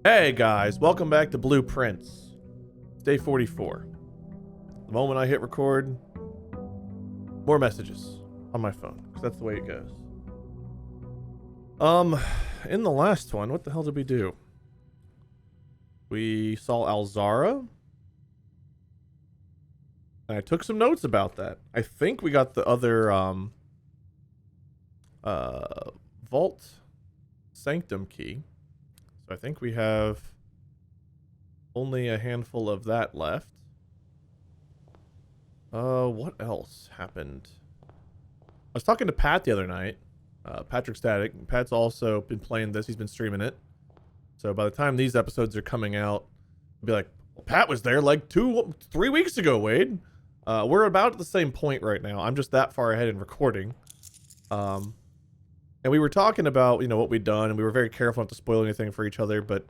Hey guys, welcome back to Blueprints. It's day 44. The moment I hit record, more messages on my phone, because that's the way it goes. In the last one, what the hell did we do? We saw Alzara. And I took some notes about that. I think we got the other, Vault Sanctum key. So I think we have only a handful of that left. What else happened? I was talking to Pat the other night. Patrick Static. Pat's also been playing this. He's been streaming it. So by the time these episodes are coming out, I'll be like, well, Pat was there like 3 weeks ago, Wade. We're about at the same point right now. I'm just that far ahead in recording. And we were talking about, what we'd done, and we were very careful not to spoil anything for each other, but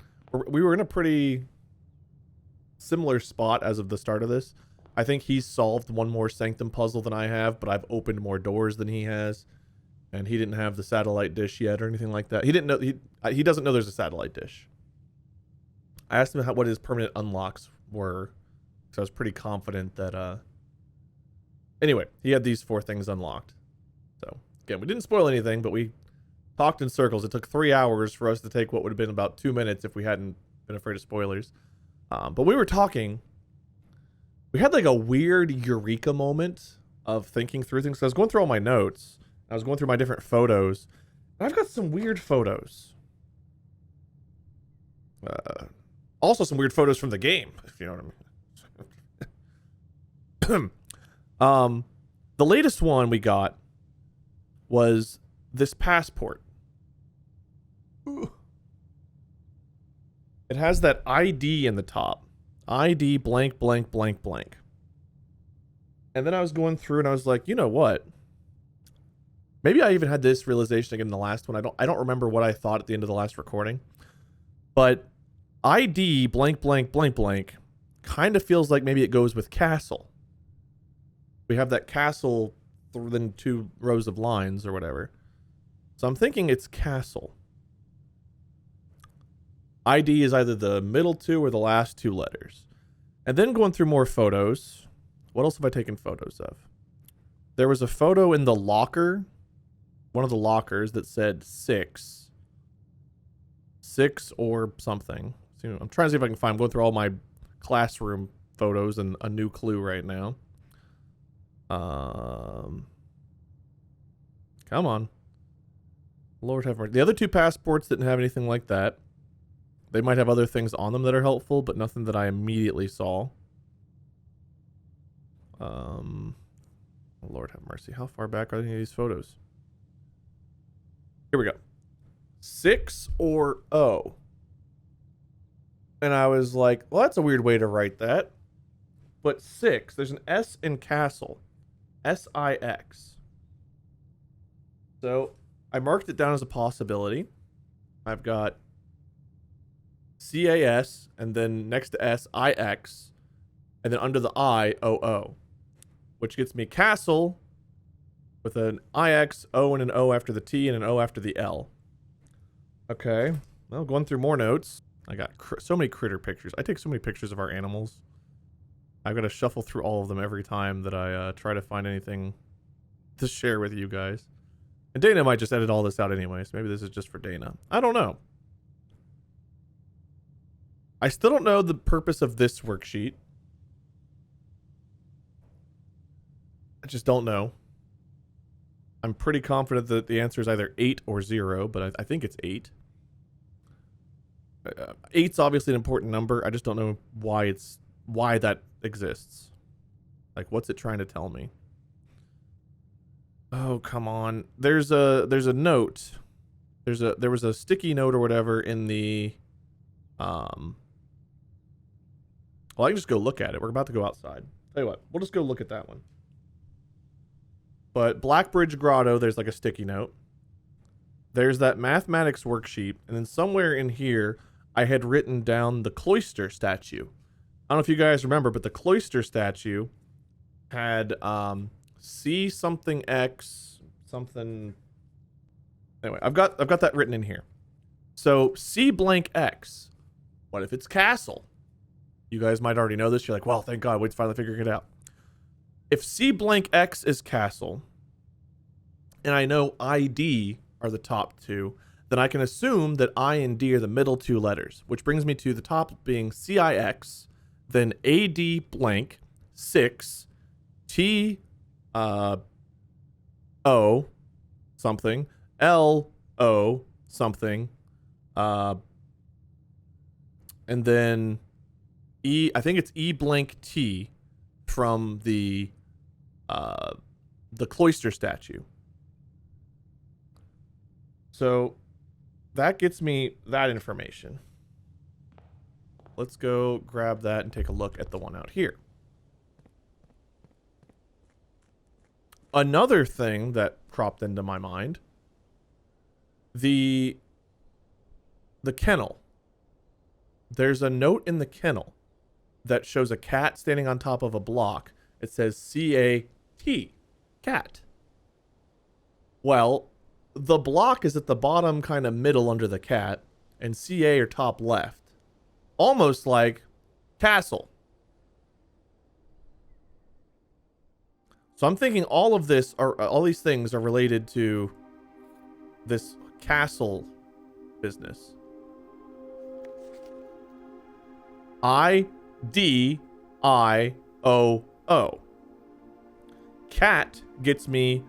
we were in a pretty similar spot as of the start of this. I think he's solved one more Sanctum puzzle than I have, but I've opened more doors than he has. And he didn't have the satellite dish yet or anything like that. He didn't know, he doesn't know there's a satellite dish. I asked him what his permanent unlocks were, so I was pretty confident that, anyway, he had these 4 things unlocked. So, again, we didn't spoil anything, but we talked in circles. It took 3 hours for us to take what would have been about 2 minutes if we hadn't been afraid of spoilers. But we were talking. We had like a weird eureka moment of thinking through things. So I was going through all my notes. I was going through my different photos. And I've got some weird photos. Also some weird photos from the game, if you know what I mean. The latest one we got was this passport. Ooh. It has that ID in the top. ID blank, blank, blank, blank. And then I was going through and I was like, you know what? Maybe I even had this realization again in the last one. I don't remember what I thought at the end of the last recording. But ID blank, blank, blank, blank kind of feels like maybe it goes with castle. We have that castle within 2 rows of lines or whatever. So I'm thinking it's castle. ID is either the middle 2 or the last 2 letters. And then going through more photos. What else have I taken photos of? There was a photo in the locker. One of the lockers that said 6. 6 or something. So, I'm trying to see if I can find. I'm going through all my classroom photos and a new clue right now. Come on. Lord have mercy. The other 2 passports didn't have anything like that. They might have other things on them that are helpful, but nothing that I immediately saw. Lord have mercy. How far back are any of these photos? Here we go. 6 or O. And I was like, well, that's a weird way to write that. But 6, there's an S in castle. S-I-X. So I marked it down as a possibility. I've got C-A-S, and then next to S, I-X, and then under the I, O-O, which gets me castle with an I-X, O, and an O after the T, and an O after the L. Okay, well, going through more notes. I got so many critter pictures. I take so many pictures of our animals. I've got to shuffle through all of them every time that I try to find anything to share with you guys. And Dana might just edit all this out anyway, so maybe this is just for Dana. I don't know. I still don't know the purpose of this worksheet. I just don't know. I'm pretty confident that the answer is either 8 or 0, but I think it's 8. 8's obviously an important number. I just don't know why that exists. Like, what's it trying to tell me? Oh, come on. There's a note. There was a sticky note or whatever in the well, I can just go look at it. We're about to go outside. Tell you what, we'll just go look at that one. But Blackbridge Grotto, there's like a sticky note. There's that mathematics worksheet, and then somewhere in here, I had written down the cloister statue. I don't know if you guys remember, but the cloister statue had C something X something. Anyway, I've got that written in here. So C blank X What if it's castle? You guys might already know this. You're like, well, thank God, wait to finally figure it out. If C blank X is castle, and I know ID are the top two, then I can assume that I and D are the middle two letters, which brings me to the top being CIX, then AD blank, 6, T, O, something, L, O, something, and then E, I think it's E blank T from the cloister statue. So that gets me that information. Let's go grab that and take a look at the one out here. Another thing that cropped into my mind, the kennel. There's a note in the kennel that shows a cat standing on top of a block. It says C-A-T, cat. Well, the block is at the bottom kind of middle under the cat, and CA are top left. Almost like castle. So I'm thinking all these things are related to this castle business. I-D-I-O-O. Cat gets me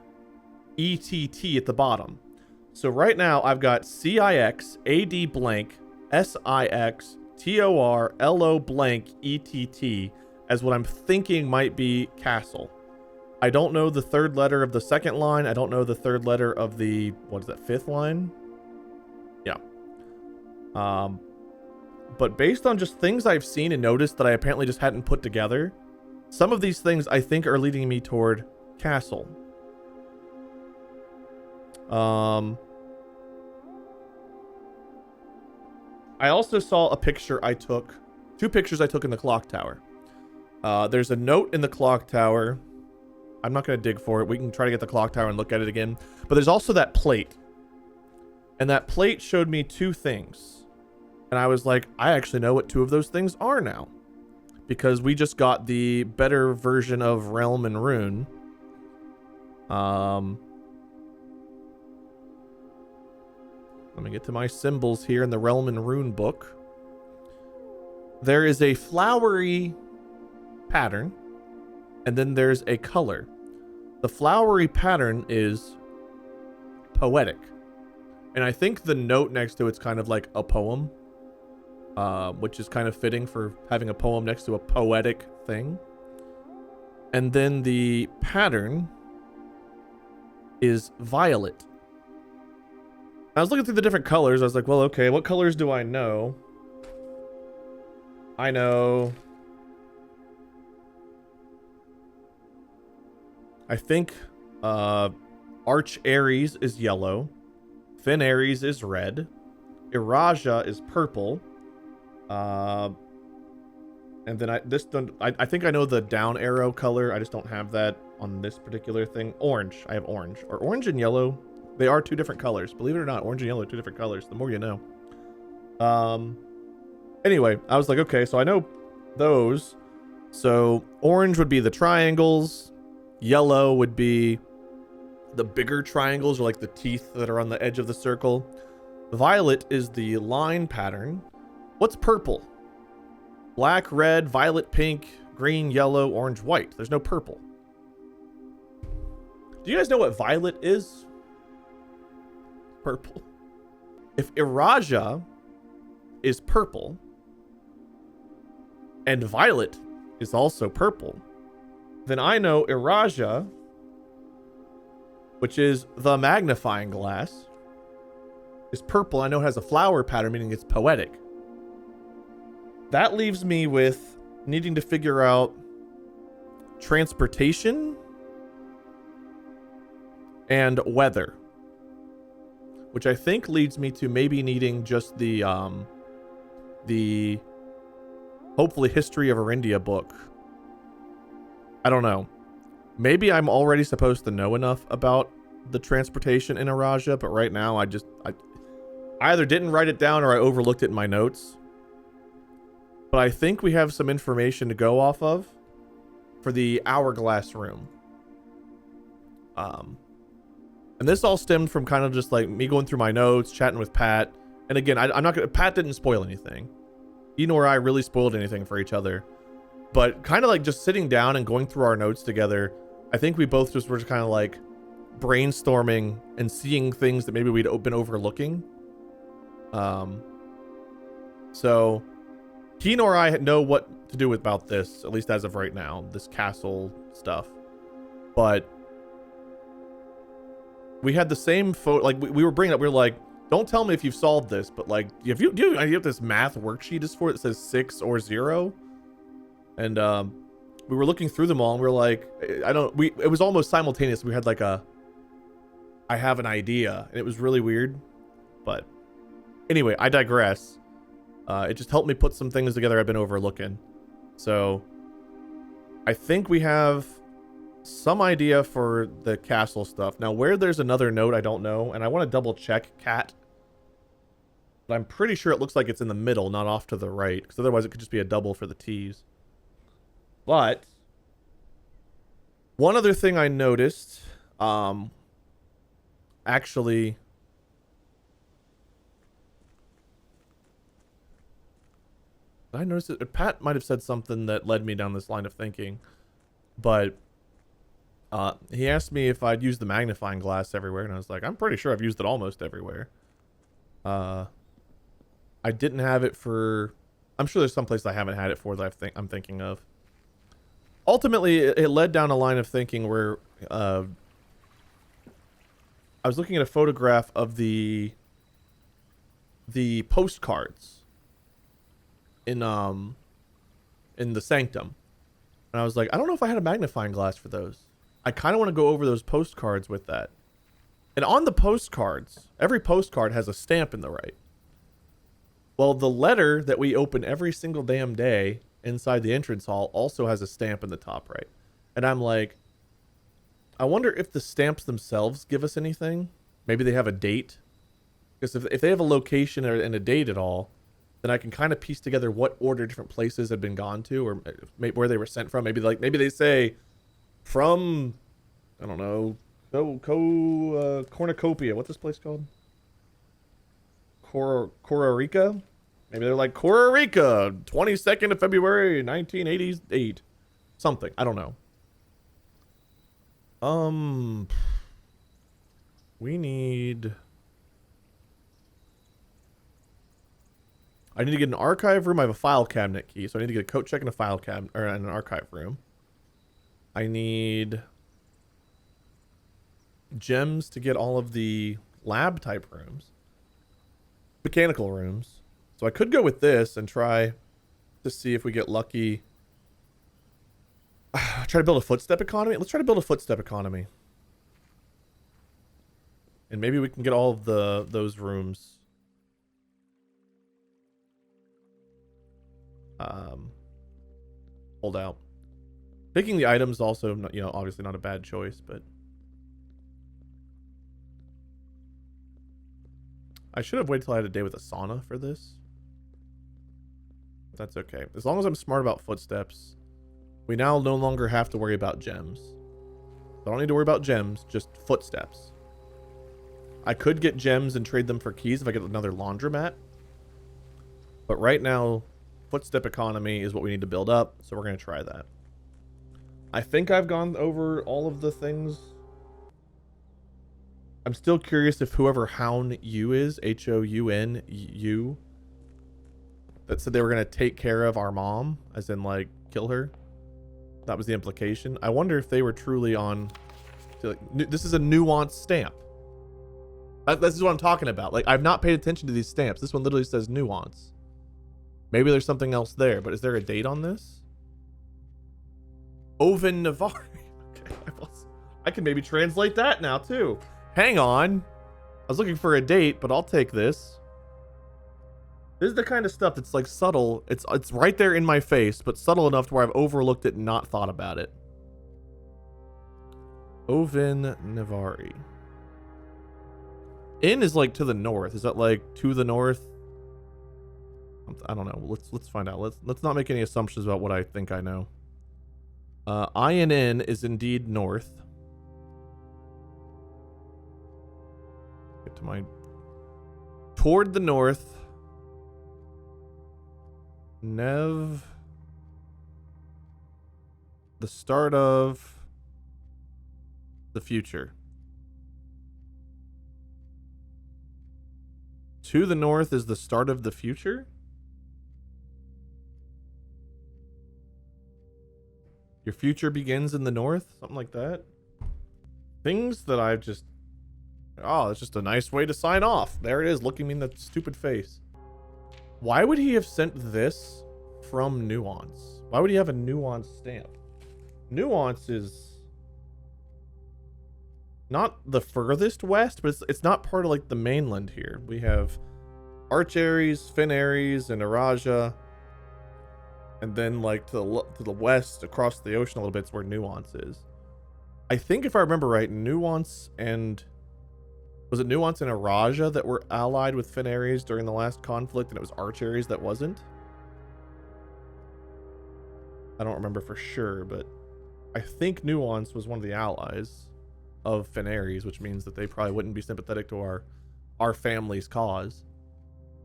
ETT at the bottom. So right now I've got CIX, AD blank, SIX, TOR, LO blank, ETT as what I'm thinking might be castle. I don't know the third letter of the second line. I don't know the third letter of the, what is that, fifth line? Yeah. But based on just things I've seen and noticed that I apparently just hadn't put together, some of these things I think are leading me toward castle. I also saw a picture I took, two pictures I took in the clock tower. There's a note in the clock tower. I'm not going to dig for it. We can try to get the clock tower and look at it again. But there's also that plate. And that plate showed me two things. And I was like, I actually know what two of those things are now. Because we just got the better version of Realm and Rune. Let me get to my symbols here in the Realm and Rune book. There is a flowery pattern, and then there's a color. The flowery pattern is poetic. And I think the note next to it's kind of like a poem, which is kind of fitting for having a poem next to a poetic thing. And then the pattern is violet. I was looking through the different colors. I was like, well, okay, what colors do I know? I know. I think Arch Aries is yellow. Fin Aries is red. Iraja is purple. And then I think I know the down arrow color. I just don't have that on this particular thing. Orange. I have orange. Or orange and yellow. They are two different colors. Believe it or not, orange and yellow are two different colors. The more you know. Anyway, I was like, okay, so I know those. So orange would be the triangles. Yellow would be the bigger triangles, or like the teeth that are on the edge of the circle. Violet is the line pattern. What's purple? Black, red, violet, pink, green, yellow, orange, white. There's no purple. Do you guys know what violet is? Purple. If Iraja is purple and violet is also purple, then I know Iraja, which is the magnifying glass, is purple. I know it has a flower pattern, meaning it's poetic. That leaves me with needing to figure out transportation and weather, which I think leads me to maybe needing just the hopefully History of Arindia book. I don't know. Maybe I'm already supposed to know enough about the transportation in Iraja, but right now I either didn't write it down or I overlooked it in my notes. but I think we have some information to go off of for the hourglass room. And this all stemmed from kind of just like me going through my notes, chatting with Pat. And again, I'm not gonna, Pat didn't spoil anything. He nor I really spoiled anything for each other. But kind of like just sitting down and going through our notes together, I think we both just were kind of like brainstorming and seeing things that maybe we'd been overlooking. So he nor I know what to do about this, at least as of right now, this castle stuff. But we had the same photo, like we were bringing up, we were like, don't tell me if you've solved this, but like, if you do, you have this math worksheet is for it, says 6 or 0. And we were looking through them all and we were like, it was almost simultaneous. We had like I have an idea, and it was really weird. But anyway, I digress. It just helped me put some things together I've been overlooking. So I think we have some idea for the castle stuff. Now, where there's another note, I don't know. And I want to double check Cat. But I'm pretty sure it looks like it's in the middle, not off to the right. Because otherwise it could just be a double for the T's. But one other thing I noticed, actually, I noticed it. Pat might have said something that led me down this line of thinking, but he asked me if I'd use the magnifying glass everywhere, and I was like, I'm pretty sure I've used it almost everywhere. I didn't have it for. I'm sure there's some place I haven't had it for that I'm thinking of. Ultimately, it led down a line of thinking where I was looking at a photograph of the postcards in the sanctum, and I was like, I don't know if I had a magnifying glass for those. I kind of want to go over those postcards with that. And on the postcards, every postcard has a stamp in the right. Well, the letter that we open every single damn day inside the entrance hall also has a stamp in the top right. And I'm like, I wonder if the stamps themselves give us anything. Maybe they have a date. Because if they have a location and a date at all, then I can kind of piece together what order different places had been gone to, or maybe where they were sent from. Maybe they say from, I don't know, Cornucopia. What's this place called? Costa Rica? Maybe they're like, Costa Rica, 22nd of February, 1988. Something. I don't know. We need... I need to get an archive room. I have a file cabinet key, so I need to get a coat check and a file cabinet, or an archive room. I need gems to get all of the lab type rooms, mechanical rooms. So I could go with this and try to see if we get lucky. Try to build a footstep economy. Let's try to build a footstep economy, and maybe we can get all of those rooms. Hold out. Picking the items also, obviously not a bad choice, but I should have waited till I had a day with a sauna for this. That's okay. As long as I'm smart about footsteps, we now no longer have to worry about gems. I don't need to worry about gems, just footsteps. I could get gems and trade them for keys if I get another laundromat. But right now, footstep economy is what we need to build up, so we're going to try that. I think I've gone over all of the things. I'm still curious if whoever Houn Yu is, Hounyu, that said they were going to take care of our mom, as in like kill her. That was the implication. I wonder if they were truly on. This is a nuanced stamp. This is what I'm talking about. Like, I've not paid attention to these stamps. This one literally says nuance. Maybe there's something else there, but is there a date on this? Oven Navari. Okay, I can maybe translate that now too. Hang on. I was looking for a date, but I'll take this. This is the kind of stuff that's like subtle. It's right there in my face, but subtle enough to where I've overlooked it and not thought about it. Oven Navari. In is like to the north. Is that like to the north? I don't know. Let's find out. Let's not make any assumptions about what I think I know. INN is indeed north. Get to my... Toward the north. Nev. The start of the future. To the north is the start of the future? Your future begins in the north? Something like that? Things that I've just... Oh, it's just a nice way to sign off. There it is, looking me in the stupid face. Why would he have sent this from Nuance? Why would he have a Nuance stamp? Nuance is not the furthest west, but it's not part of like the mainland here. We have Arch Aries, Fin Aries, and Araja. And then like to the west across the ocean a little bit is where Nuance is. I think if I remember right, Nuance and... Was it Nuance and Araja that were allied with Fin Aries during the last conflict, and it was Arch Aries that wasn't? I don't remember for sure, but I think Nuance was one of the allies of Fin Aries, which means that they probably wouldn't be sympathetic to our family's cause.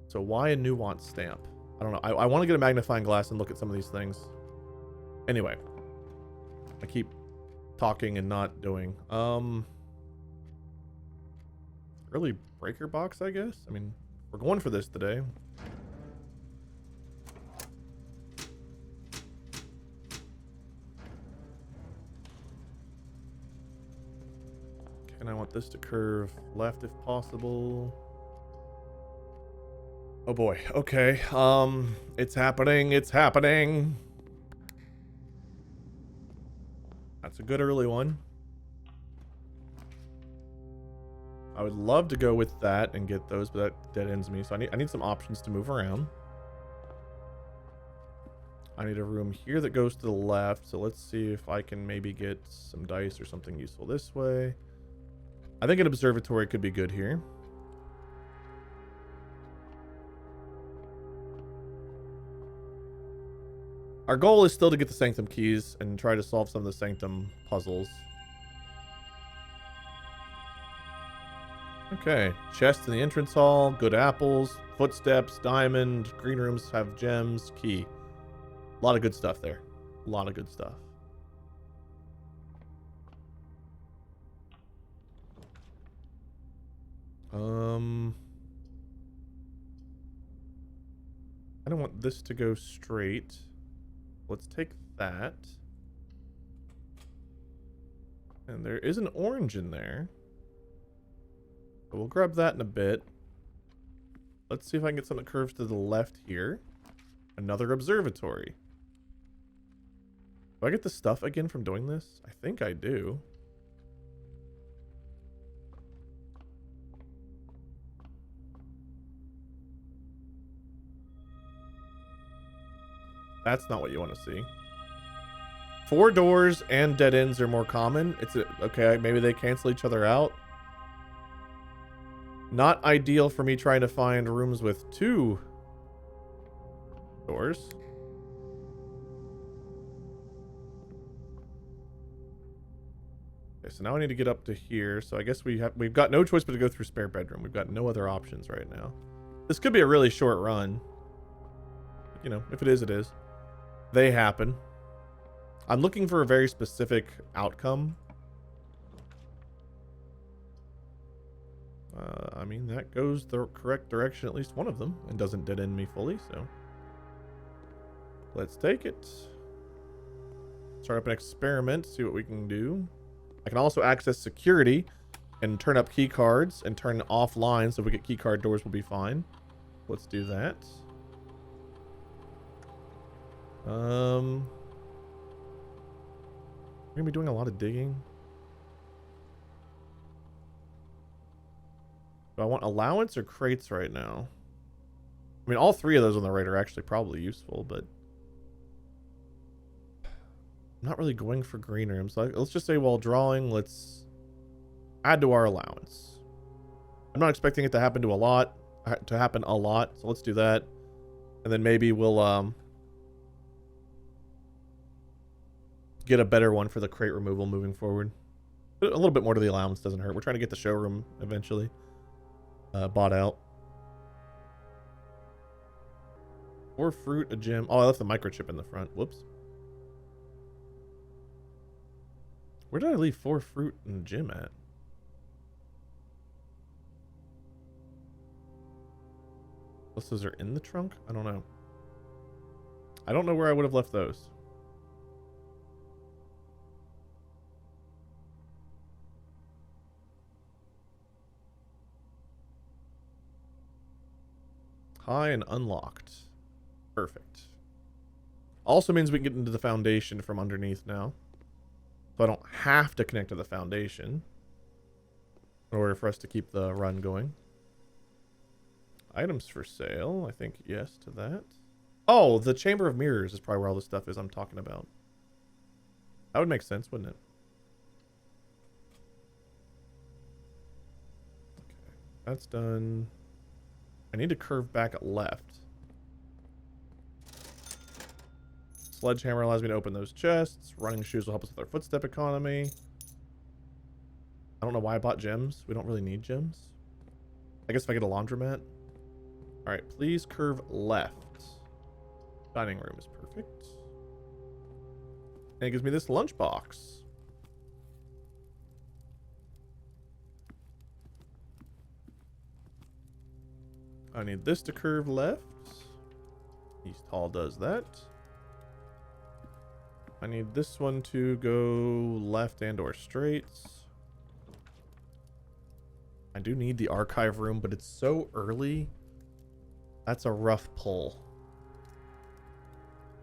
So why a Nuance stamp? I don't know. I want to get a magnifying glass and look at some of these things. Anyway, I keep talking and not doing. Early breaker box, I guess. I mean, we're going for this today. And I want this to curve left if possible. Oh boy. Okay. It's happening. It's happening. That's a good early one. I would love to go with that and get those, but that dead ends me. So I need some options to move around. I need a room here that goes to the left. So let's see if I can maybe get some dice or something useful this way. I think an observatory could be good here. Our goal is still to get the Sanctum keys and try to solve some of the Sanctum puzzles. Okay, chest in the entrance hall, good apples, footsteps, diamond, green rooms have gems, key. A lot of good stuff there. A lot of good stuff. I don't want this to go straight. Let's take that. And there is an orange in there. But we'll grab that in a bit. Let's see if I can get something that curves to the left here. Another observatory. Do I get the stuff again from doing this? I think I do. That's not what you want to see. 4 doors and dead ends are more common. Okay, maybe they cancel each other out. Not ideal for me trying to find rooms with 2 doors. Okay, so now I need to get up to here. So I guess we've got no choice but to go through spare bedroom. We've got no other options right now. This could be a really short run. But, you know, if it is, it is. They happen. I'm looking for a very specific outcome. I mean, that goes the correct direction, at least one of them, and doesn't dead end me fully, so. Let's take it. Start up an experiment, see what we can do. I can also access security and turn up key cards and turn off lines, so if we get key card doors, we'll be fine. Let's do that. We're gonna be doing a lot of digging. Do I want allowance or crates right now? I mean, all 3 of those on the right are actually probably useful, but I'm not really going for green rooms. So let's just say while drawing, let's add to our allowance. I'm not expecting it to happen a lot, so let's do that. And And then maybe we'll get a better one for the crate removal moving forward. But a little bit more to the allowance doesn't hurt. We're trying to get the showroom eventually bought out. 4 fruit, a gem. Oh, I left the microchip in the front. Whoops. Where did I leave 4 fruit and a gem at? Unless those are in the trunk? I don't know. I don't know where I would have left those. High and unlocked. Perfect. Also means we can get into the foundation from underneath now. So I don't have to connect to the foundation in order for us to keep the run going. Items for sale. I think yes to that. Oh, the Chamber of Mirrors is probably where all the stuff is I'm talking about. That would make sense, wouldn't it? Okay, that's done. I need to curve back left. Sledgehammer allows me to open those chests. Running shoes will help us with our footstep economy. I don't know why I bought gems. We don't really need gems. I guess if I get a laundromat. Alright, please curve left. Dining room is perfect. And it gives me this lunchbox. I need this to curve left. East Hall does that. I need this one to go left and or straight. I do need the archive room, but it's so early. That's a rough pull.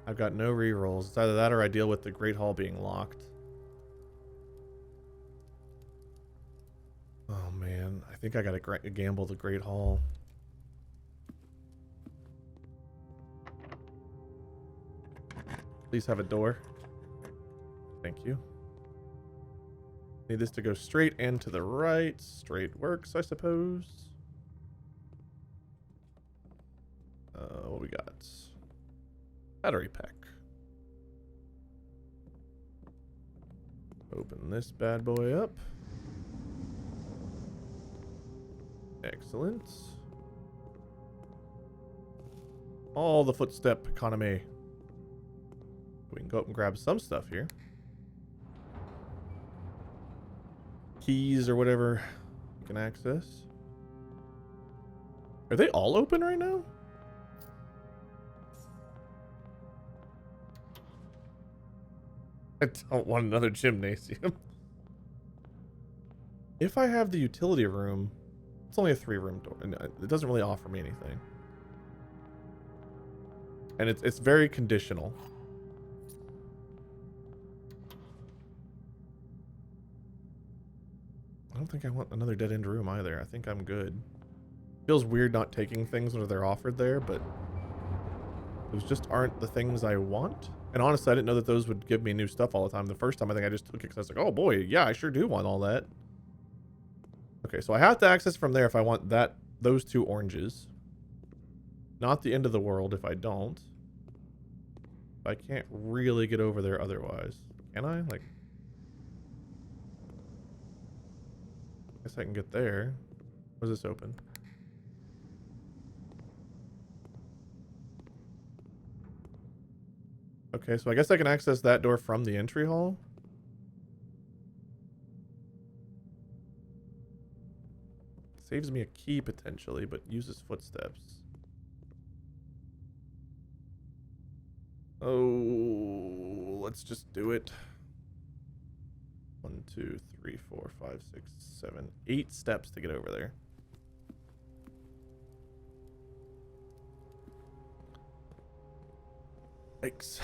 I've got no rerolls. It's either that or I deal with the Great Hall being locked. Oh man, I think I gotta gamble the Great Hall. Please have a door. Thank you. Need this to go straight and to the right. Straight works, I suppose. What we got? Battery pack. Open this bad boy up. Excellent. All the footstep economy. We can go up and grab some stuff here. Keys or whatever you can access. Are they all open right now? I don't want another gymnasium. If I have the utility room, it's only a 3-room door, and it doesn't really offer me anything. And it's very conditional. I don't think I want another dead-end room either. I think I'm good. Feels weird not taking things when they're offered there, but those just aren't the things I want. And honestly, I didn't know that those would give me new stuff all the time. The first time, I think I just took it because I was like, oh boy, yeah, I sure do want all that. Okay, so I have to access from there if I want those 2 oranges. Not the end of the world if I don't. I can't really get over there otherwise. Can I? Like, I guess I can get there. Was this open? Okay, so I guess I can access that door from the entry hall. Saves me a key potentially, but uses footsteps. Oh, let's just do it. 1, 2, 3, 4, 5, 6, 7, 8 steps to get over there. Yikes.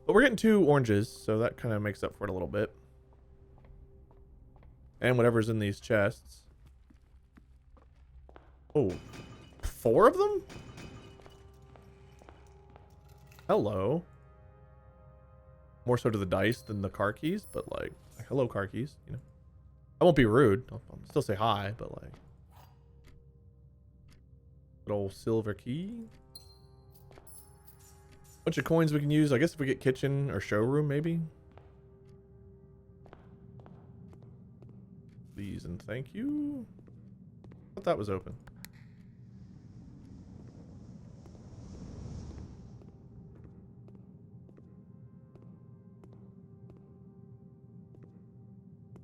But we're getting 2 oranges, so that kind of makes up for it a little bit. And whatever's in these chests. Oh, 4 of them? Hello. More so to the dice than the car keys, but like, hello car keys, you know. I won't be rude. I'll still say hi, but like. Good old silver key. Bunch of coins we can use. I guess if we get kitchen or showroom, maybe. Please and thank you. I thought that was open.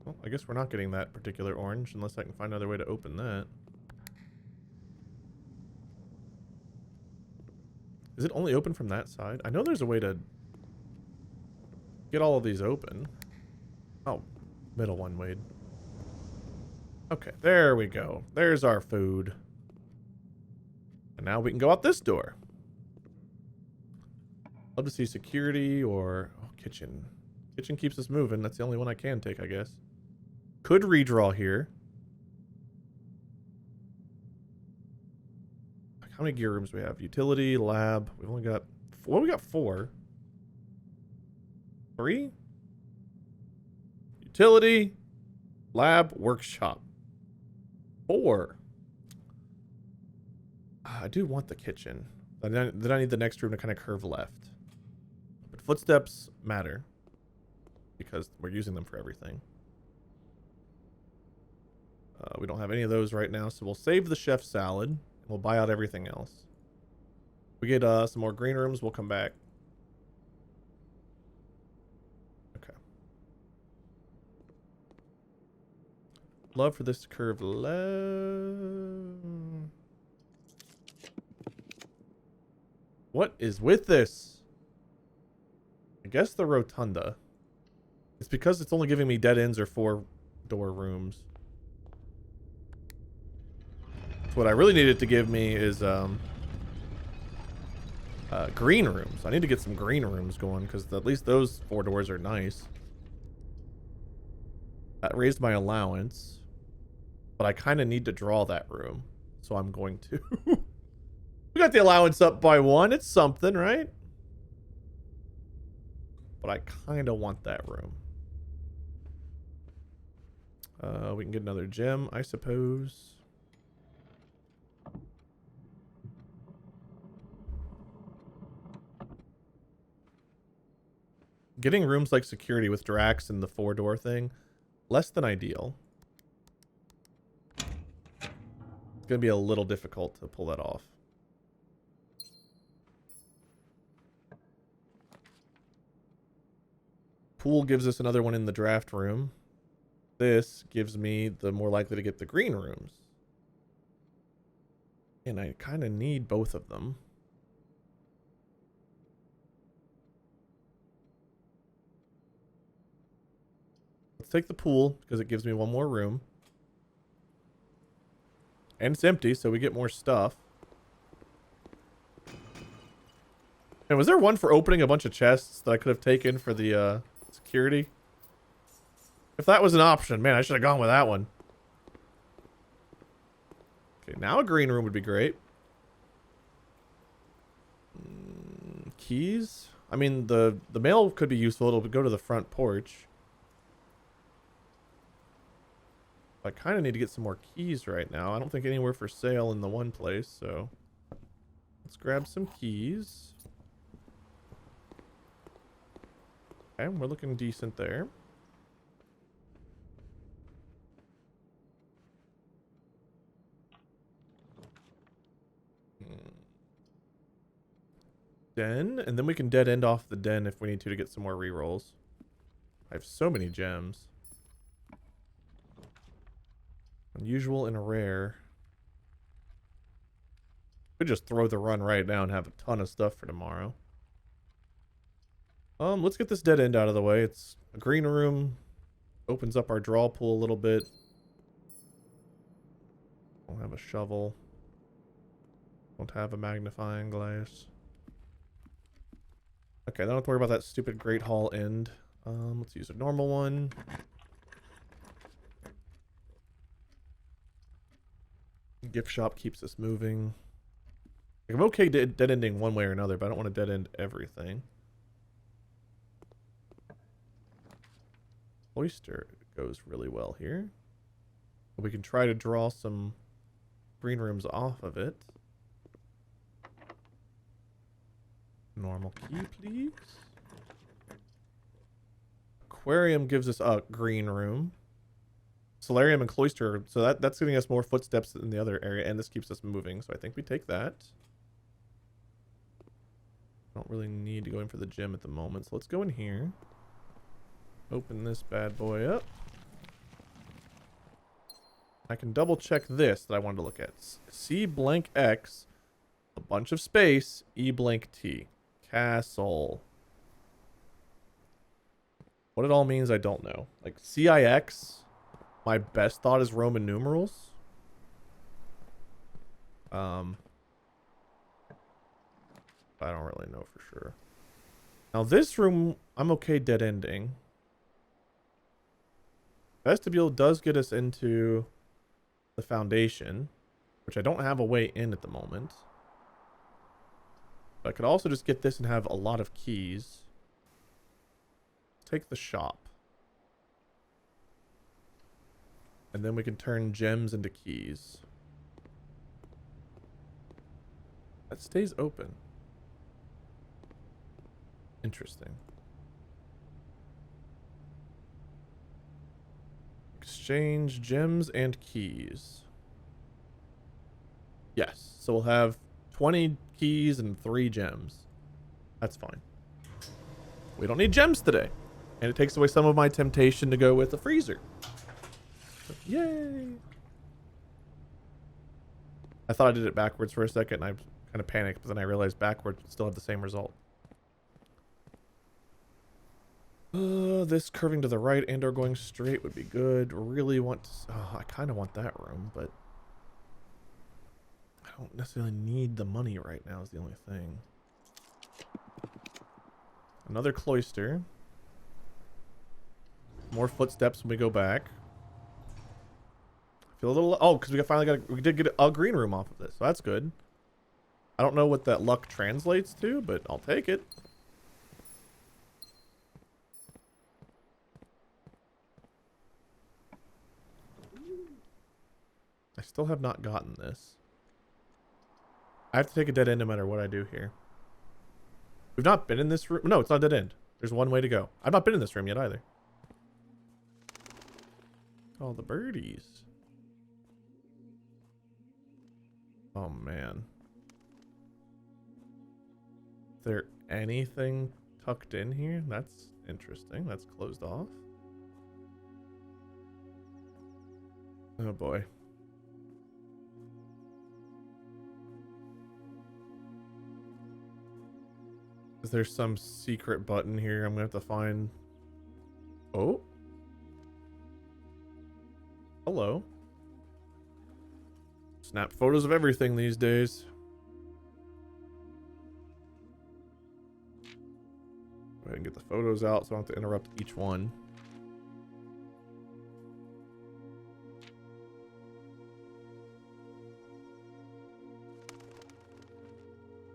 Well, I guess we're not getting that particular orange unless I can find another way to open that. Is it only open from that side? I know there's a way to get all of these open. Oh, middle one, Wade. Okay, there we go. There's our food. And now we can go out this door. Love to see security or kitchen. Kitchen keeps us moving. That's the only one I can take, I guess. Could redraw here. How many gear rooms do we have? Utility, lab. We've only got... Well, we got 4. 3? Utility, lab, workshop. 4. I do want the kitchen. Then I need the next room to kind of curve left. But footsteps matter. Because we're using them for everything. We don't have any of those right now, so we'll save the chef salad. And we'll buy out everything else. We get some more green rooms, we'll come back. Okay. Love for this to curve left. What is with this? I guess the rotunda. It's because it's only giving me dead ends or 4-door rooms. What I really needed to give me is green rooms. I need to get some green rooms going because at least those 4 doors are nice. That raised my allowance, but I kind of need to draw that room, so I'm going to. We got the allowance up by 1. It's something, right? But I kind of want that room. We can get another gem, I suppose. Getting rooms like security with Drax and the 4-door thing, less than ideal. It's going to be a little difficult to pull that off. Pool gives us another one in the draft room. This gives me the more likely to get the green rooms. And I kind of need both of them. Let's take the pool because it gives me 1 more room. And it's empty, so we get more stuff. And was there one for opening a bunch of chests that I could have taken for the security? If that was an option, man, I should have gone with that one. Okay, now a green room would be great. Keys? I mean, the mail could be useful. It'll go to the front porch. I kind of need to get some more keys right now. I don't think anywhere for sale in the one place, so let's grab some keys. Okay, we're looking decent there. Den, and then we can dead end off the den if we need to get some more rerolls. I have so many gems. Unusual and rare. Could just throw the run right now and have a ton of stuff for tomorrow. Let's get this dead end out of the way. It's a green room. Opens up our draw pool a little bit. Don't have a shovel. Don't have a magnifying glass. Okay, I don't have to worry about that stupid Great Hall end. Let's use a normal one. Gift shop keeps us moving. I'm okay dead ending one way or another, but I don't want to dead end everything. Oyster goes really well here. We can try to draw some green rooms off of it. Normal key, please. Aquarium gives us a green room. Solarium and cloister, so that's giving us more footsteps in the other area, and this keeps us moving, so I think we take that. Don't really need to go in for the gym at the moment, so let's go in here. Open this bad boy up. I can double check this that I wanted to look at. C blank X, a bunch of space, E blank T. Castle. What it all means, I don't know. Like CIX, my best thought is Roman numerals. I don't really know for sure. Now this room, I'm okay dead ending. Vestibule does get us into the foundation, which I don't have a way in at the moment. But I could also just get this and have a lot of keys. Take the shop. And then we can turn gems into keys. That stays open. Interesting. Exchange gems and keys. Yes. So we'll have 20 keys and 3 gems. That's fine. We don't need gems today. And it takes away some of my temptation to go with the freezer. So, yay. I thought I did it backwards for a second and I kind of panicked, but then I realized backwards would still have the same result. This curving to the right and or going straight would be good. Really want to... Oh, I kind of want that room, but... I don't necessarily need the money right now is the only thing. Another cloister. More footsteps when we go back. I feel a little... Oh, because we did get a green room off of this, so that's good. I don't know what that luck translates to, but I'll take it. I still have not gotten this. I have to take a dead end no matter what I do here. We've not been in this room. No, it's not a dead end. There's one way to go. I've not been in this room yet either. Oh, the birdies. Oh, man. Is there anything tucked in here? That's interesting. That's closed off. Oh, boy. Is there some secret button here I'm going to have to find? Oh. Hello. Snap photos of everything these days. Go ahead and get the photos out so I don't have to interrupt each one.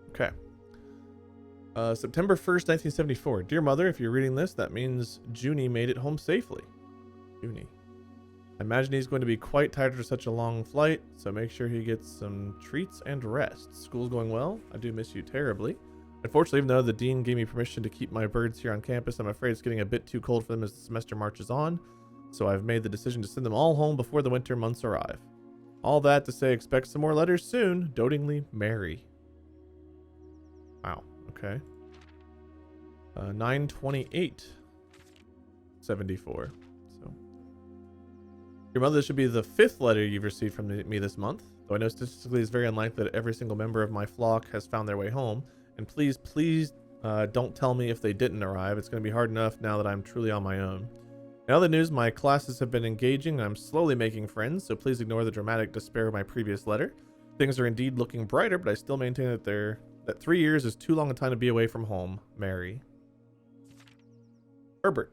Okay. September 1st, 1974. Dear Mother, if you're reading this, that means Junie made it home safely. Junie. I imagine he's going to be quite tired after such a long flight, so make sure he gets some treats and rest. School's going well. I do miss you terribly. Unfortunately, even though the dean gave me permission to keep my birds here on campus, I'm afraid it's getting a bit too cold for them as the semester marches on, so I've made the decision to send them all home before the winter months arrive. All that to say, expect some more letters soon. Dotingly, Mary. Wow. Okay. 9/28/74. So, your mother, this should be the 5th letter you've received from me this month. Though I know statistically it's very unlikely that every single member of my flock has found their way home. And please, don't tell me if they didn't arrive. It's going to be hard enough now that I'm truly on my own. In other news, my classes have been engaging and I'm slowly making friends, so please ignore the dramatic despair of my previous letter. Things are indeed looking brighter, but I still maintain that 3 years is too long a time to be away from home. Mary. Herbert.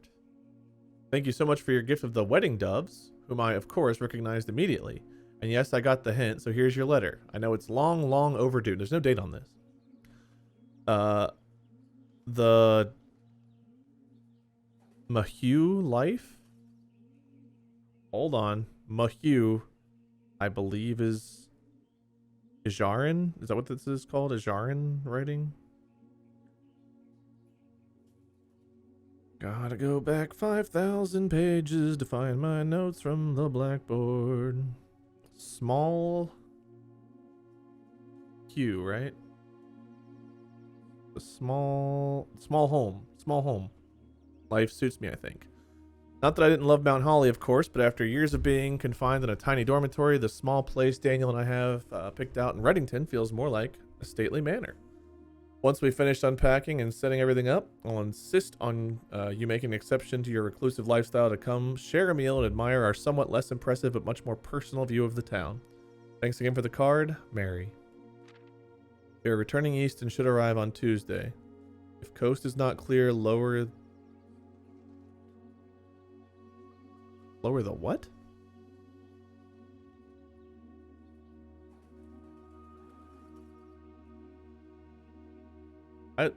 Thank you so much for your gift of the wedding doves, whom I, of course, recognized immediately. And yes, I got the hint, so here's your letter. I know it's long, long overdue. There's no date on this. The Mahue life? Hold on. Mahue, I believe, is Ijarin? Is that what this is called? Ijarin writing? Gotta go back 5,000 pages to find my notes from the blackboard. Small Q, right? A small home. Life suits me, I think. Not that I didn't love Mount Holly, of course, but after years of being confined in a tiny dormitory, the small place Daniel and I have picked out in Reddington feels more like a stately manor. Once we finished unpacking and setting everything up, I'll insist on you making an exception to your reclusive lifestyle to come share a meal and admire our somewhat less impressive but much more personal view of the town. Thanks again for the card, Mary. We are returning east and should arrive on Tuesday. If coast is not clear, lower the what?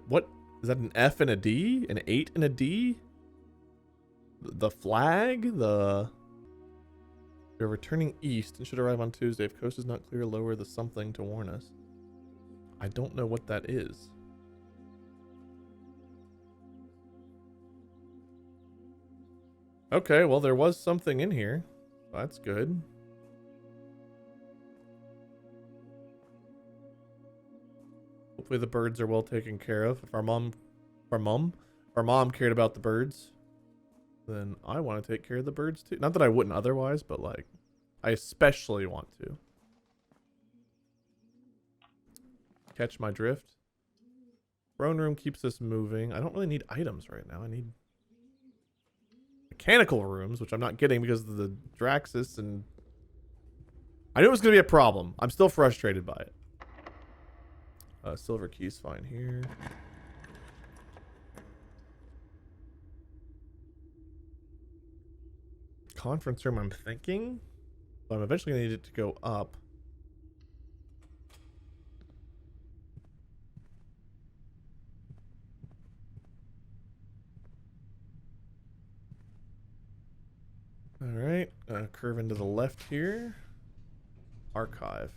What? Is that an F and a D? An 8 and a D? The flag? We're returning east and should arrive on Tuesday. If coast is not clear, lower the something to warn us. I don't know what that is. Okay, well, there was something in here. That's good. Hopefully the birds are well taken care of. If our mom cared about the birds, then I want to take care of the birds too. Not that I wouldn't otherwise, but like, I especially want to. Catch my drift. Throne room keeps us moving. I don't really need items right now. I need mechanical rooms, which I'm not getting because of the Draxus, and I knew it was going to be a problem. I'm still frustrated by it. Silver key's fine here. Conference room, I'm thinking. But I'm eventually going to need it to go up. Alright, curve into the left here. Archive.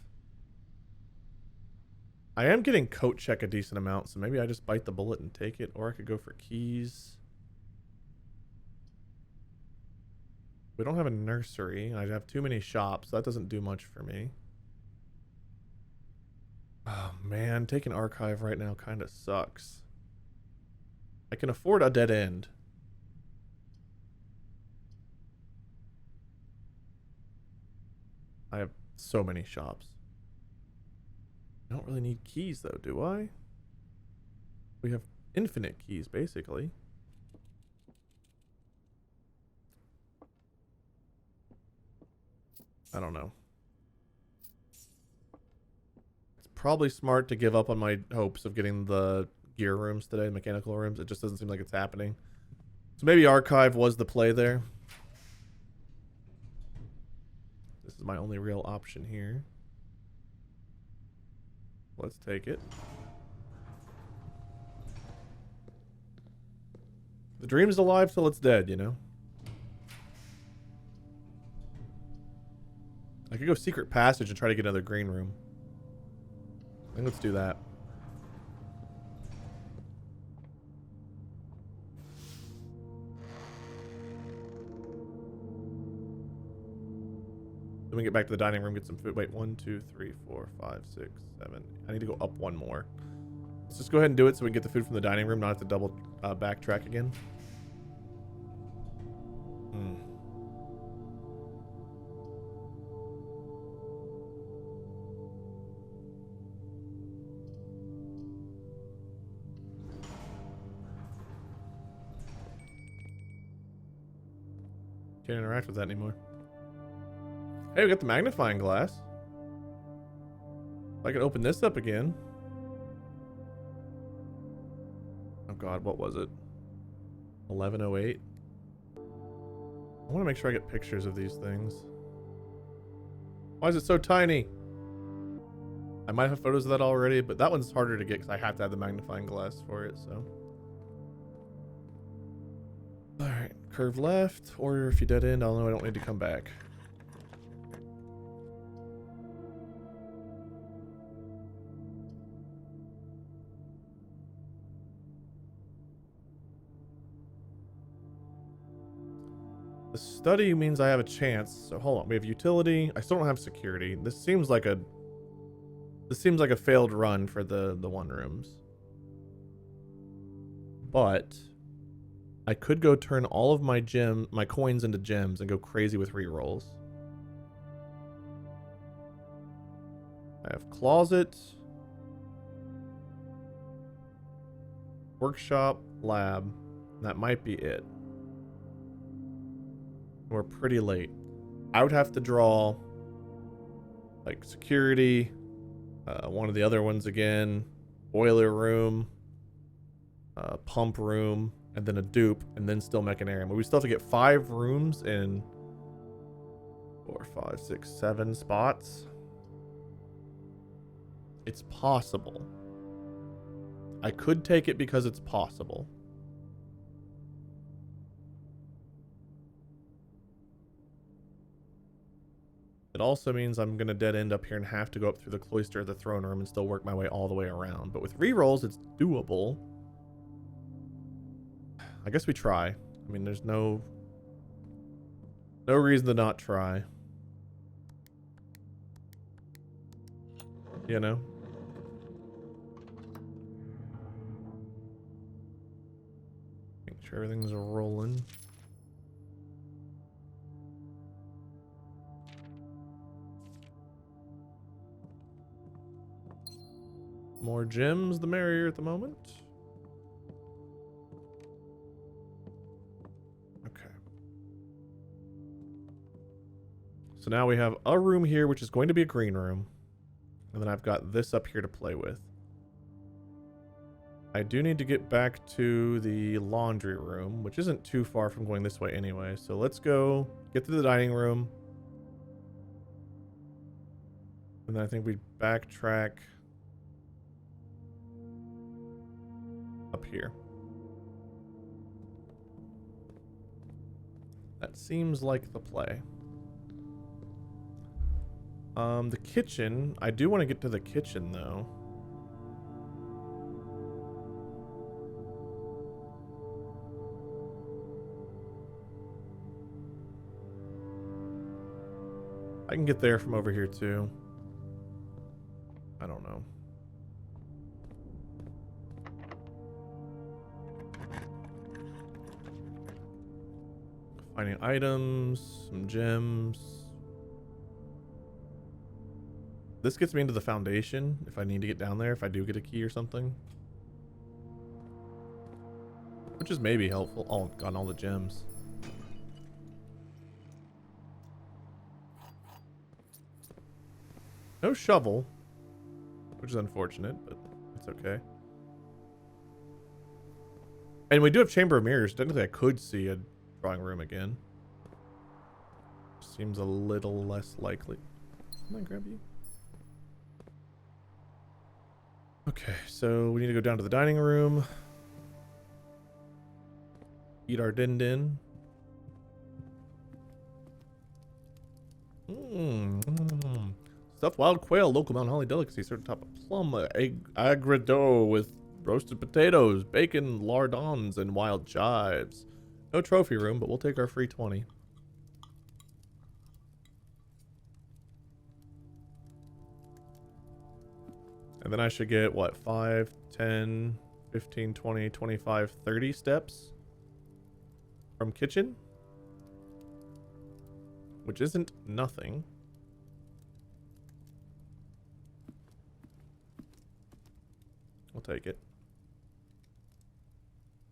I am getting coat check a decent amount, so maybe I just bite the bullet and take it, or I could go for keys. We don't have a nursery. I have too many shops, so that doesn't do much for me. Oh man, taking archive right now kind of sucks. I can afford a dead end. I have so many shops. I don't really need keys though, do I? We have infinite keys, basically. I don't know. It's probably smart to give up on my hopes of getting the gear rooms today, mechanical rooms. It just doesn't seem like it's happening. So maybe archive was the play there. This is my only real option here. Let's take it. The dream's alive till it's dead, you know? I could go secret passage and try to get another green room. I think let's do that. Then we get back to the dining room, get some food. Wait, 1, 2, 3, 4, 5, 6, 7. I need to go up one more. Let's just go ahead and do it so we can get the food from the dining room, not have to double backtrack again. Can't interact with that anymore. Hey, we got the magnifying glass. I can open this up again. Oh god, what was it? 1108. I want to make sure I get pictures of these things. Why is it so tiny? I might have photos of that already, but that one's harder to get because I have to have the magnifying glass for it, so. Alright, curve left, or if you dead end, I'll know I don't need to come back. The study means I have a chance. So hold on. We have utility. I still don't have security. This seems like a failed run for the one rooms. But I could go turn all of my coins into gems and go crazy with rerolls. I have closet, workshop, lab. That might be it. We're pretty late. I would have to draw like security, one of the other ones again, boiler room, pump room, and then a dupe, and then still mechanarium. But we still have to get 5 rooms in 4, 5, 6, 7 spots. It's possible. I could take it because it's possible. It also means I'm going to dead end up here and have to go up through the cloister of the throne room and still work my way all the way around. But with rerolls, it's doable. I guess we try. I mean, there's no reason to not try. You know? Make sure everything's rolling. More gems, the merrier at the moment. Okay. So now we have a room here, which is going to be a green room. And then I've got this up here to play with. I do need to get back to the laundry room, which isn't too far from going this way anyway. So let's go get to the dining room. And then I think we backtrack up here. That seems like the play. The kitchen. I do want to get to the kitchen though. I can get there from over here too. I don't know. Finding items, some gems. This gets me into the foundation if I need to get down there, if I do get a key or something. Which is maybe helpful. Oh, gotten all the gems. No shovel, which is unfortunate, but it's okay. And we do have Chamber of Mirrors. Technically, I could see a drawing room again. Seems a little less likely. Can I grab you? Okay, so we need to go down to the dining room. Eat our din din. Stuffed wild quail, local Mount Holly delicacy, served atop a plum egg agredo with roasted potatoes, bacon, lardons, and wild chives. No trophy room, but we'll take our free 20. And then I should get, what, 5, 10, 15, 20, 25, 30 steps from kitchen? Which isn't nothing. I'll take it.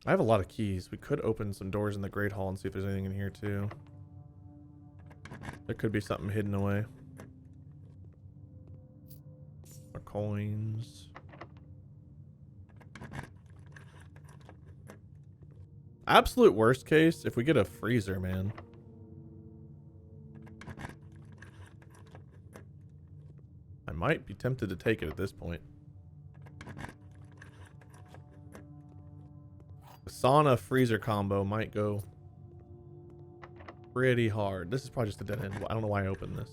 I have a lot of keys. We could open some doors in the Great Hall and see if there's anything in here too. There could be something hidden away. More coins. Absolute worst case, if we get a freezer, man. I might be tempted to take it at this point. The sauna freezer combo might go pretty hard. This is probably just a dead end. I don't know why I opened this.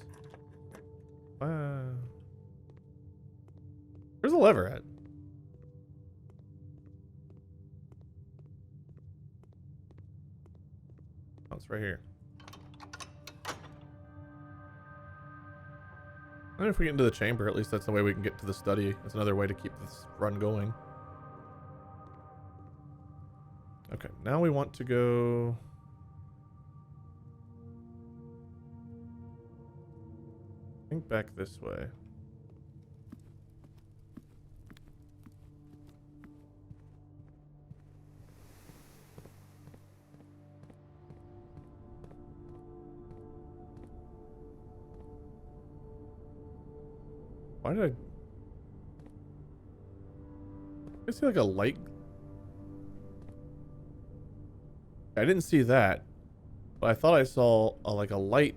Where's the lever at? Oh, it's right here. And if we get into the chamber, at least that's the way we can get to the study. That's another way to keep this run going. Okay, now we want to go... I think back this way. Why did I see like a light? I didn't see that, but I thought I saw like a light.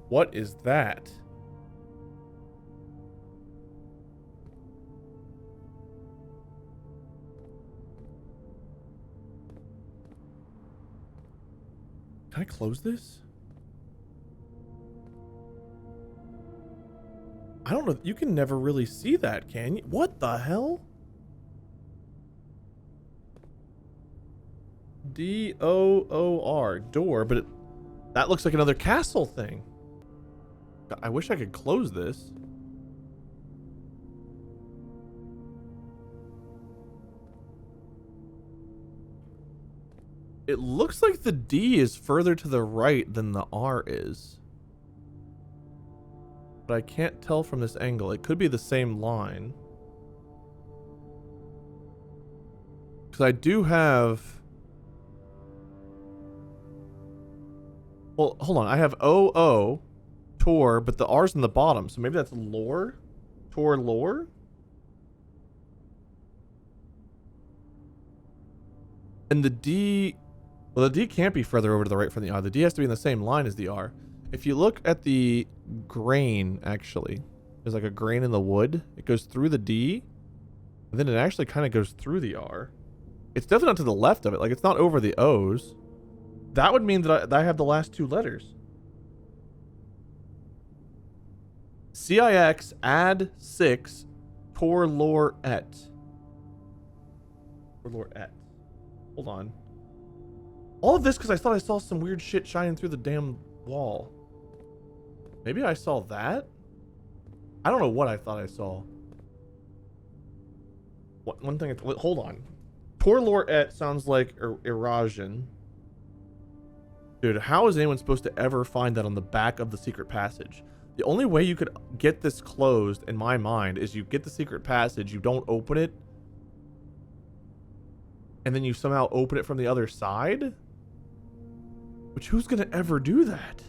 What is that? Can I close this? I don't know. You can never really see that, can you? What the hell? D-O-O-R. Door, but that looks like another castle thing. I wish I could close this. It looks like the D is further to the right than the R is. But I can't tell from this angle. It could be the same line. Because I do have... Well, hold on. I have O-O, Tor, but the R's in the bottom. So maybe that's lore? Tor lore? And the D... Well, the D can't be further over to the right from the R. The D has to be in the same line as the R. If you look at the grain, actually, there's like a grain in the wood. It goes through the D, and then it actually kind of goes through the R. It's definitely not to the left of it. Like, it's not over the O's. That would mean that I have the last two letters. CIX add 6 Tor lore et. Tor lore et. Hold on. All of this because I thought I saw some weird shit shining through the damn wall. Maybe I saw that? I don't know what I thought I saw. One thing... Hold on. Tor lore et sounds like erosion. Dude, how is anyone supposed to ever find that on the back of the secret passage? The only way you could get this closed, in my mind, is you get the secret passage, you don't open it, and then you somehow open it from the other side? Which, who's gonna ever do that?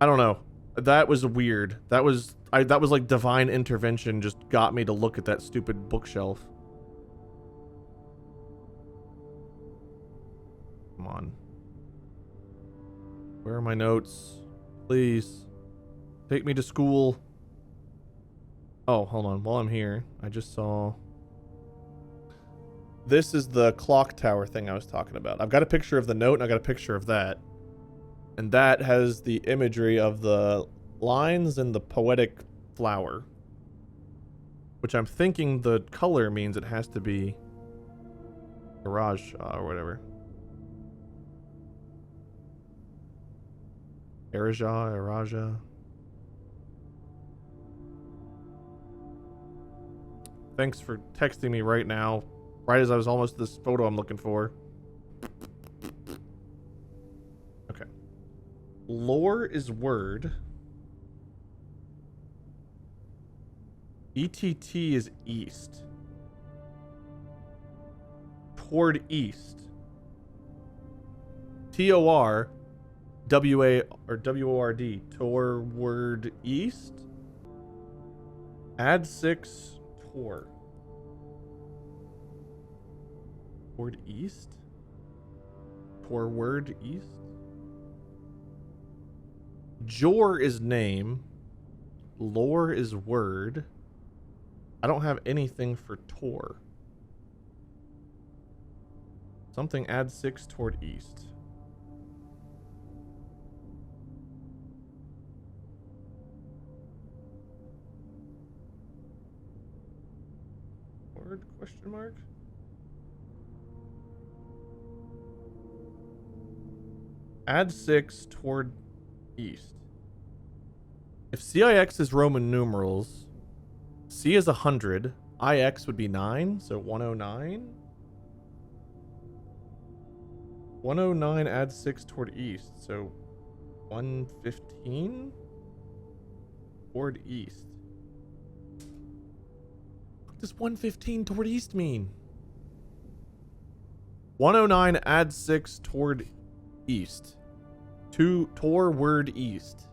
I don't know. That was weird. That was like divine intervention just got me to look at that stupid bookshelf. Come on. Where are my notes? Please. Take me to school. Oh, hold on. While I'm here, I just saw... This is the clock tower thing I was talking about. I've got a picture of the note and I got a picture of that. And that has the imagery of the lines and the poetic flower. Which I'm thinking the color means it has to be Garage or whatever. Eraja. Thanks for texting me right now. Right as I was almost this photo I'm looking for. Okay. Lore is word. ETT is east. Toward east. TOR WA or WORD. Toward east. Add 6 Tor. Toward east? Toward east? Jor is name. Lore is word. I don't have anything for Tor. Something add 6 toward east. Word question mark? Add 6 toward east. If CIX is Roman numerals, C is 100, IX would be 9, so 109. 109 adds 6 toward east, so 115 toward east. What does 115 toward east mean? 109 adds 6 toward east. Toward east.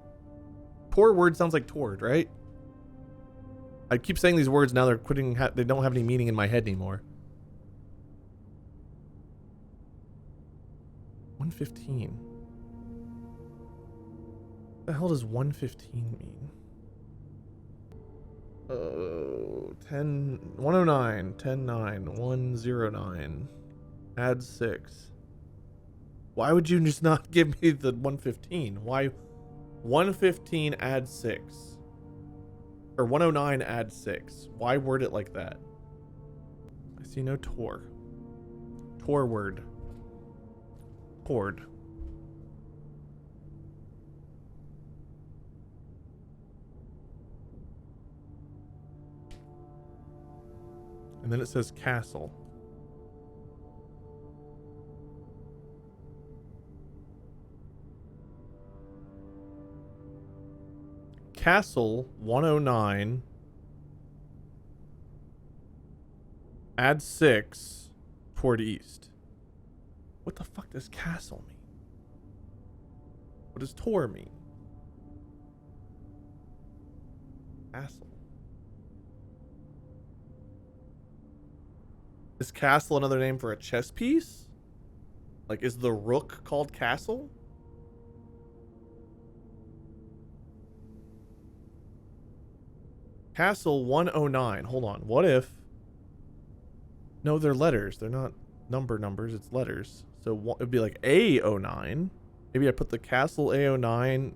Toward sounds like toward, right? I keep saying these words now. They're quitting. They don't have any meaning in my head anymore. 115. What the hell does 115 mean? 109, 109, 109. Add 6. Why would you just not give me the 115? Why 115 add 6? Or 109 add 6? Why word it like that? I see no tor. Tor word. Toward. And then it says castle. Castle 109. Add 6 toward east. What the fuck does castle mean? What does tor mean? Castle. Is castle another name for a chess piece? Like, is the rook called castle? Castle 109. Hold on. What if... No, they're letters. They're not numbers. It's letters. So it'd be like A09. Maybe I put the castle A09,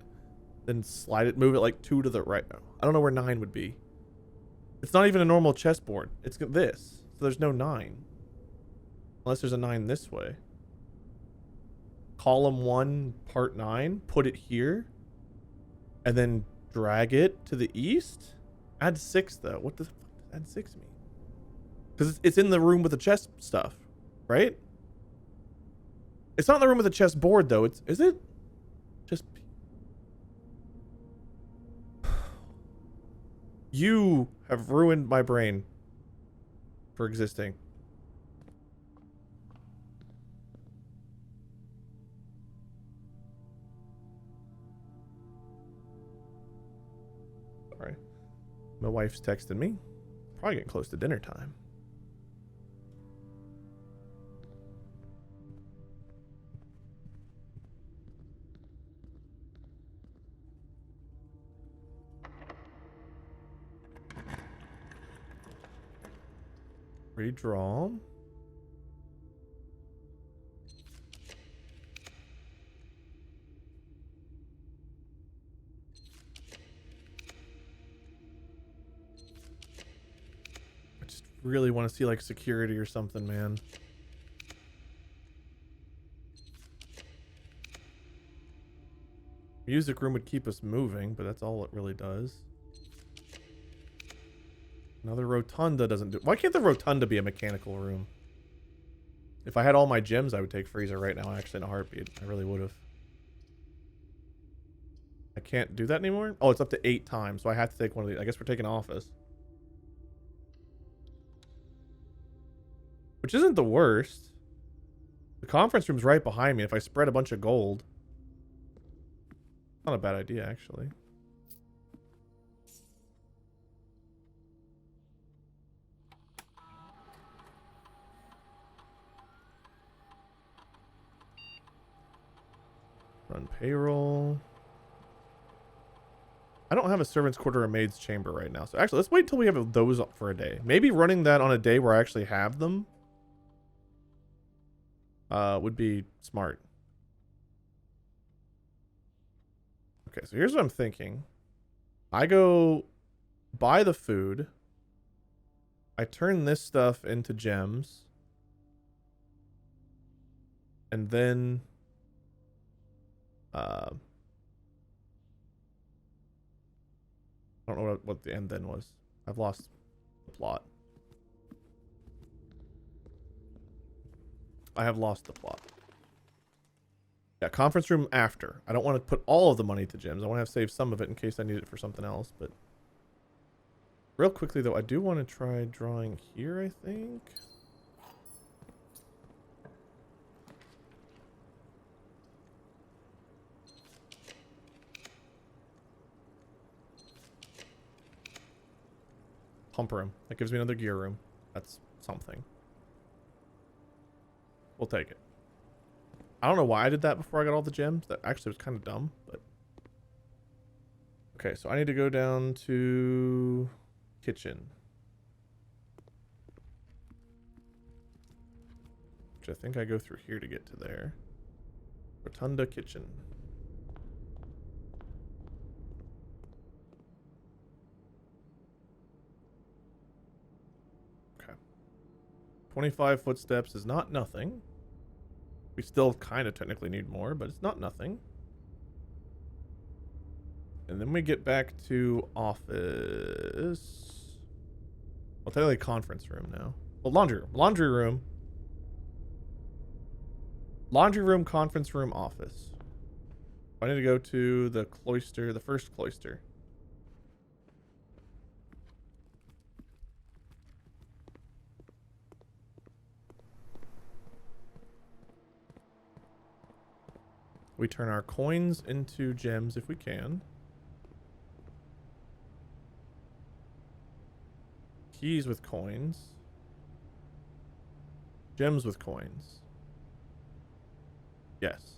then slide it, move it like 2 to the right. I don't know where 9 would be. It's not even a normal chessboard. It's this. So there's no 9. Unless there's a 9 this way. Column 1, part 9. Put it here. And then drag it to the east. Add 6 though. What the fuck does add 6 mean? Because it's in the room with the chess stuff, right? It's not in the room with the chess board though. Is it? Just you have ruined my brain for existing. Sorry. My wife's texting me. Probably getting close to dinner time. Redraw. I just really want to see like security or something, man. Music room would keep us moving, but that's all it really does. Another rotunda doesn't do... Why can't the rotunda be a mechanical room? If I had all my gems, I would take freezer right now, actually, in a heartbeat. I really would have. I can't do that anymore? Oh, it's up to 8 times, so I have to take one of these. I guess we're taking office. Which isn't the worst. The conference room's right behind me. If I spread a bunch of gold... Not a bad idea, actually. Run payroll. I don't have a servant's quarter or maid's chamber right now. So actually, let's wait until we have those up for a day. Maybe running that on a day where I actually have them would be smart. Okay, so here's what I'm thinking. I go buy the food. I turn this stuff into gems. And then I don't know what the end then was. I've lost the plot. I have lost the plot. Yeah, conference room after. I don't want to put all of the money to gyms. I want to have saved some of it in case I need it for something else. But real quickly, though, I do want to try drawing here, I think. Pump room. That gives me another gear room. That's something. We'll take it. I don't know why I did that before I got all the gems. That actually was kind of dumb, but... Okay, so I need to go down to... kitchen. Which I think I go through here to get to there. Rotunda kitchen. Okay. 25 footsteps is not nothing. We still kind of technically need more, but it's not nothing. And then we get back to office. I'll tell you conference room now. Well, laundry room. Laundry room. Laundry room, conference room, office. I need to go to the cloister, the first cloister. We turn our coins into gems if we can. Keys with coins. Gems with coins. Yes.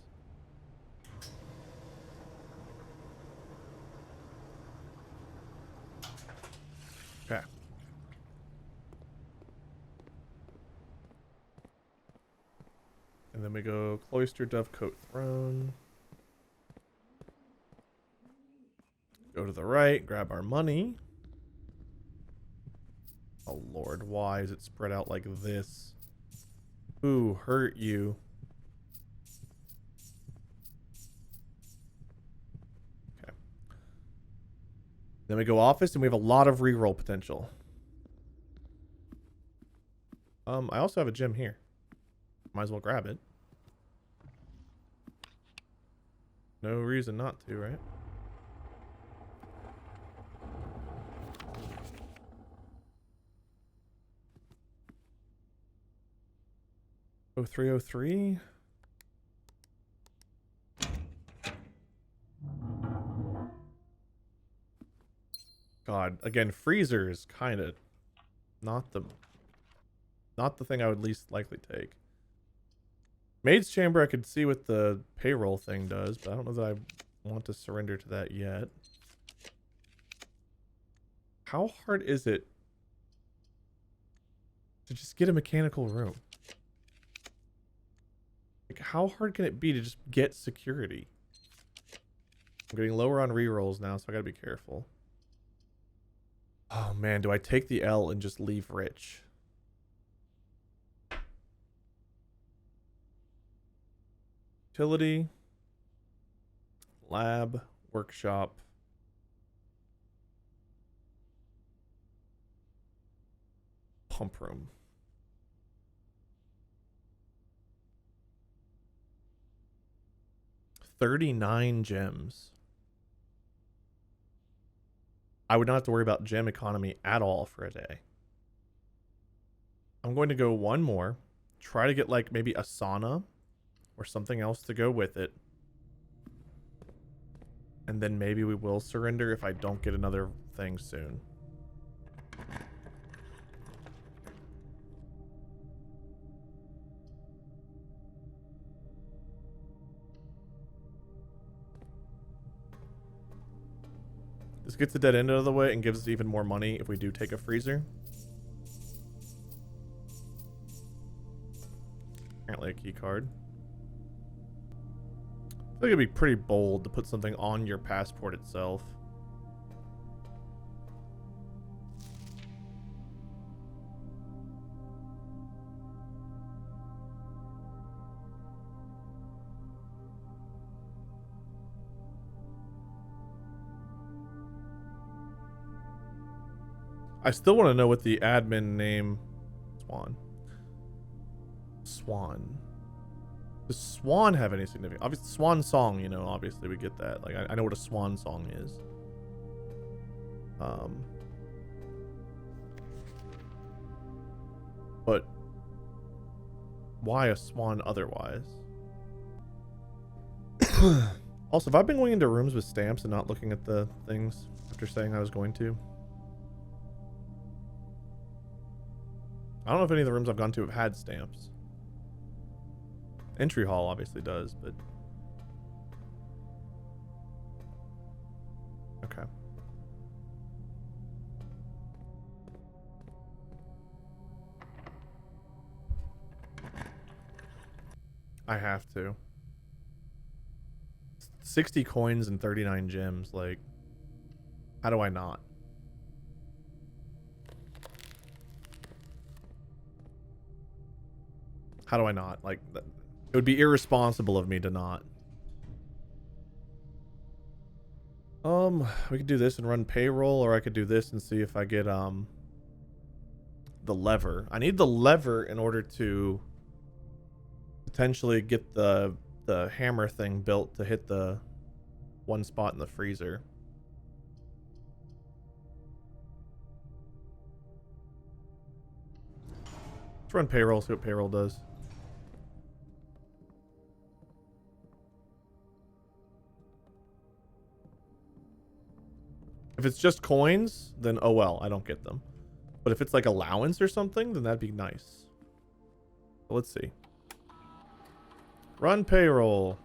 Okay. And then we go cloister, dovecote, throne. Go to the right, grab our money. Oh Lord, why is it spread out like this? Who hurt you? Okay. Then we go office and we have a lot of reroll potential. I also have a gem here. Might as well grab it. No reason not to, right? Oh, 303. God, again, freezer is kind of not the thing I would least likely take. Maid's chamber, I could see what the payroll thing does, but I don't know that I want to surrender to that yet. How hard is it to just get a mechanical room? Like, how hard can it be to just get security? I'm getting lower on rerolls now, so I gotta be careful. Oh man, do I take the L and just leave rich? Utility, lab, workshop. Pump room. $39 gems. I would not have to worry about gem economy at all for a day. I'm going to go one more. Try to get like maybe a sauna or something else to go with it. And then maybe we will surrender if I don't get another thing soon. This gets the dead end out of the way and gives us even more money if we do take a freezer. Apparently a key card. I think it'd be pretty bold to put something on your passport itself. I still want to know what the admin name... Swan. Does Swan have any significance? Obviously, Swan Song, you know, obviously we get that. Like, I know what a Swan Song is. But why a swan otherwise? Also, have I been going into rooms with stamps and not looking at the things after saying I was going to? I don't know if any of the rooms I've gone to have had stamps. Entry hall obviously does, but... Okay. I have to. 60 coins and 39 gems, like... How do I not? How do I not? Like, it would be irresponsible of me to not. We could do this and run payroll, or I could do this and see if I get, the lever. I need the lever in order to potentially get the hammer thing built to hit the one spot in the freezer. Let's run payroll, see what payroll does. If it's just coins, then oh well, I don't get them. But if it's like allowance or something, then that'd be nice. So let's see. Run payroll.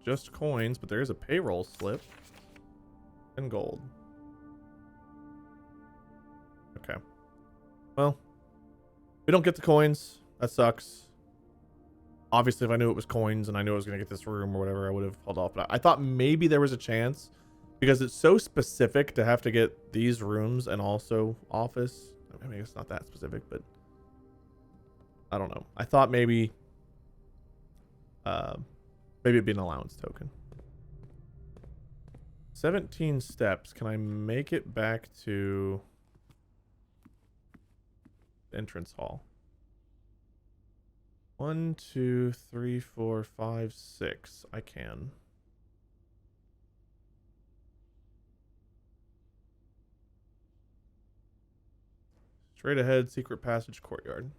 Just coins, but there is a payroll slip. And gold. Okay. Well, we don't get the coins. That sucks. Obviously, if I knew it was coins and I knew I was going to get this room or whatever, I would have held off. But I thought maybe there was a chance because it's so specific to have to get these rooms and also office. I mean, it's not that specific, but I don't know. I thought maybe it'd be an allowance token. 17 steps. Can I make it back to entrance hall? 1, 2, 3, 4, 5, 6. I can. Straight ahead, secret passage, courtyard.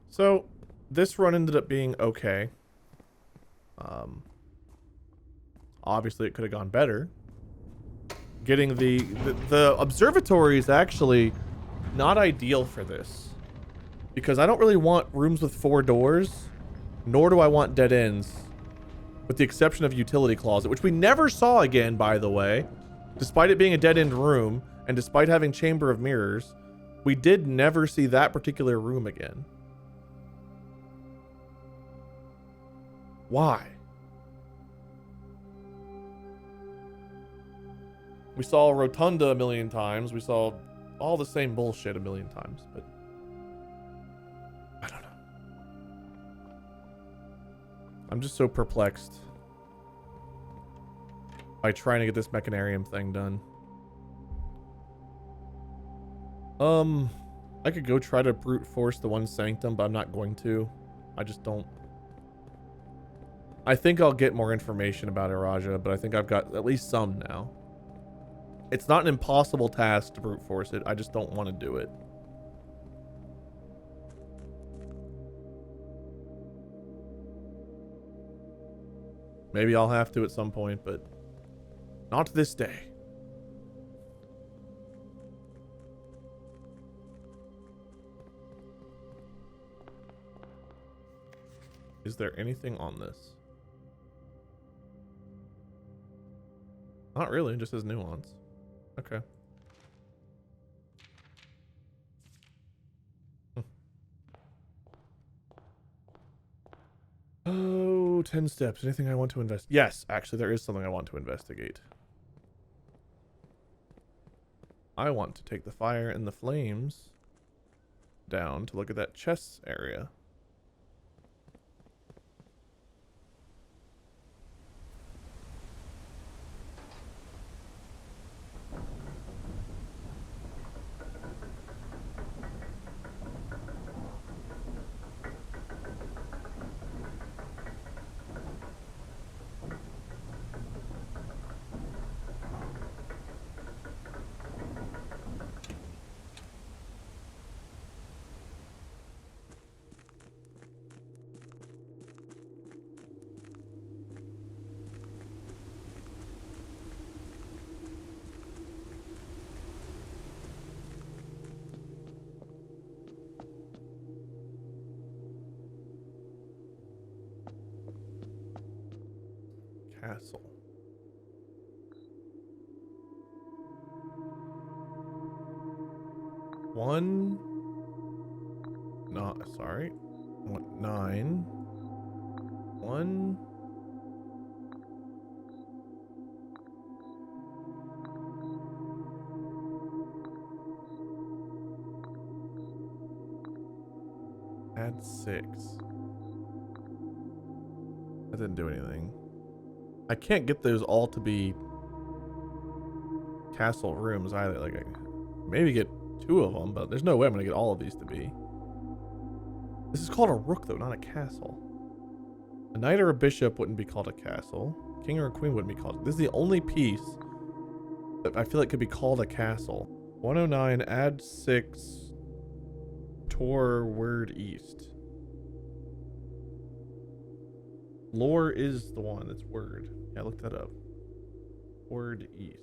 So, this run ended up being okay. Obviously, it could have gone better. Getting the observatory is actually not ideal for this. Because I don't really want rooms with 4 doors, nor do I want dead ends. With the exception of utility closet, which we never saw again, by the way. Despite it being a dead end room, and despite having chamber of mirrors, we did never see that particular room again. Why? We saw Rotunda a million times. We saw all the same bullshit a million times, but I don't know. I'm just so perplexed by trying to get this mechanarium thing done. I could go try to brute force the one sanctum, but I'm not going to. I just don't. I think I'll get more information about Iraja, but I think I've got at least some now. It's not an impossible task to brute force it. I just don't want to do it. Maybe I'll have to at some point, but not this day. Is there anything on this? Not really, just as nuance. Okay. Oh, 10 steps. Anything I want to invest? Yes, actually, there is something I want to investigate. I want to take the fire and the flames down to look at that chest area. Castle. One. Not sorry. 9. 1. Add 6. That didn't do anything. I can't get those all to be castle rooms either. Like, I maybe get 2 of them, but there's no way I'm gonna get all of these to be. This is called a rook, though, not a castle. A knight or a bishop wouldn't be called a castle. King or a queen wouldn't be called. This is the only piece that I feel like could be called a castle. 109, add 6, toward east. Lore is the one that's word. Yeah, look that up. Word east.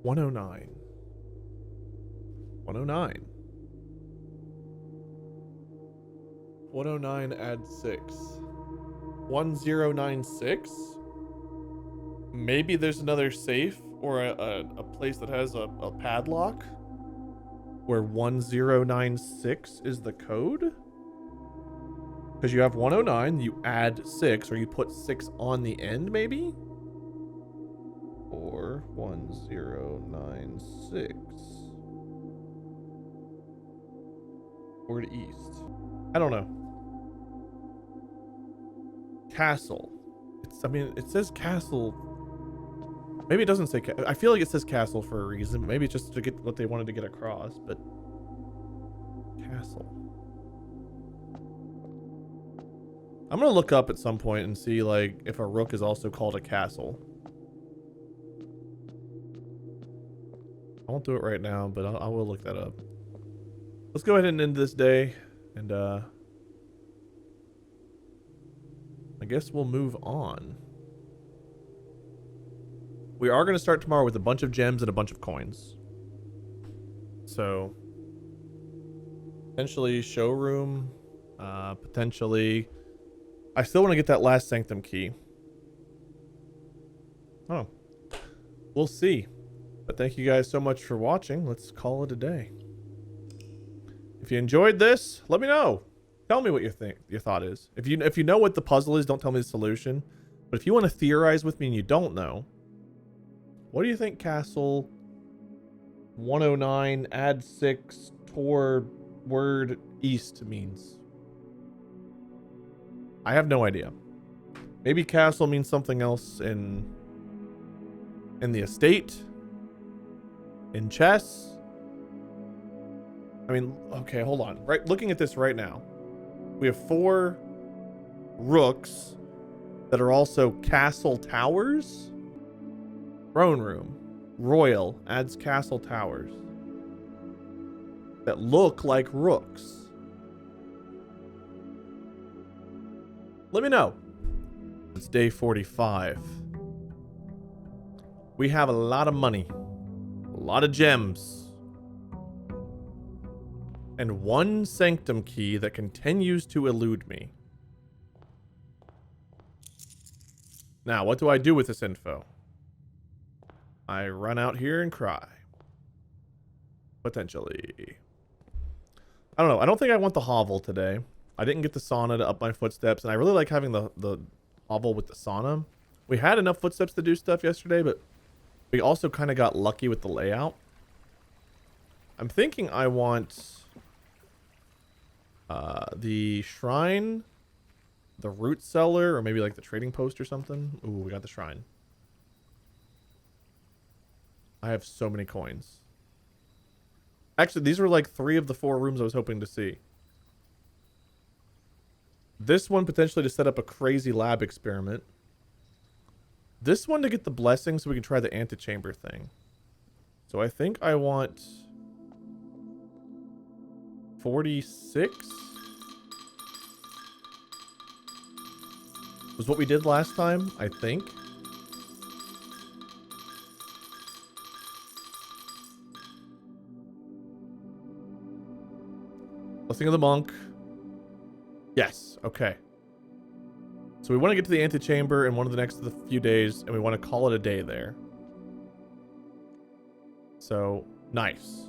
$109. 109. 109 add 6. 1096. Maybe there's another safe or a place that has a padlock where 1096 is the code. Because you have 109, you add 6, or you put 6 on the end, maybe? Or 1096. Or to east. I don't know. Castle. I mean, it says castle. Maybe it doesn't say. I feel like it says castle for a reason. Maybe it's just to get what they wanted to get across. But castle. I'm gonna look up at some point and see like if a rook is also called a castle. I won't do it right now, but I will look that up. Let's go ahead and end this day, and I guess we'll move on. We are going to start tomorrow with a bunch of gems and a bunch of coins. So, potentially showroom, potentially. I still want to get that last sanctum key. Oh, we'll see. But thank you guys so much for watching. Let's call it a day. If you enjoyed this, let me know. Tell me what your thought is. If you know what the puzzle is, don't tell me the solution. But if you want to theorize with me and you don't know, what do you think castle 109 add 6 toward east means? I have no idea. Maybe castle means something else in the estate, in chess. I mean, okay, hold on. Right, looking at this right now, we have 4 rooks that are also castle towers. Throne room. Royal adds castle towers that look like rooks. Let me know. It's day 45. We have a lot of money, a lot of gems, and 1 sanctum key that continues to elude me. Now, what do I do with this info? I run out here and cry. Potentially. I don't know. I don't think I want the hovel today. I didn't get the sauna to up my footsteps, and I really like having the hovel with the sauna. We had enough footsteps to do stuff yesterday, but we also kind of got lucky with the layout. I'm thinking I want the shrine, the root cellar, or maybe like the trading post or something. Ooh, we got the shrine. I have so many coins. Actually, these were like 3 of the 4 rooms I was hoping to see. This one potentially to set up a crazy lab experiment. This one to get the blessing so we can try the antechamber thing. So I think I want 46. Was what we did last time, I think. Blessing of the monk. Yes, okay. So we want to get to the antechamber in one of the next few days, and we want to call it a day there. So, nice.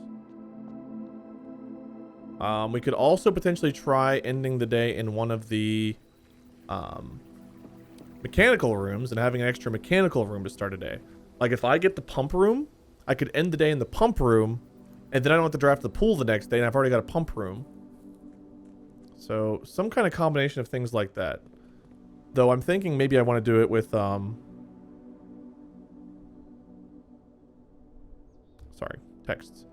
We could also potentially try ending the day in one of the mechanical rooms and having an extra mechanical room to start a day. Like if I get the pump room, I could end the day in the pump room, and then I don't have to draft the pool the next day, and I've already got a pump room. So some kind of combination of things like that. Though I'm thinking maybe I want to do it with sorry, texts.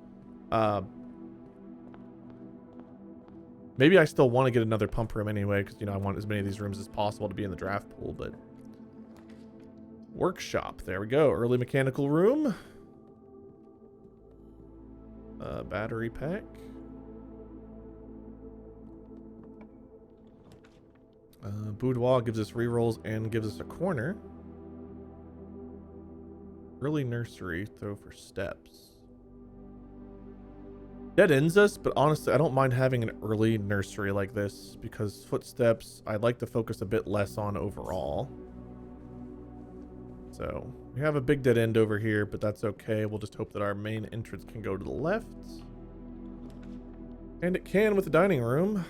Maybe I still want to get another pump room anyway, because, you know, I want as many of these rooms as possible to be in the draft pool, but... Workshop. There we go. Early mechanical room. Battery pack. Boudoir gives us rerolls and gives us a corner. Early nursery. Throw for steps. Dead ends us, but honestly, I don't mind having an early nursery like this because footsteps, I'd like to focus a bit less on overall. So, we have a big dead end over here, but that's okay. We'll just hope that our main entrance can go to the left. And it can with the dining room.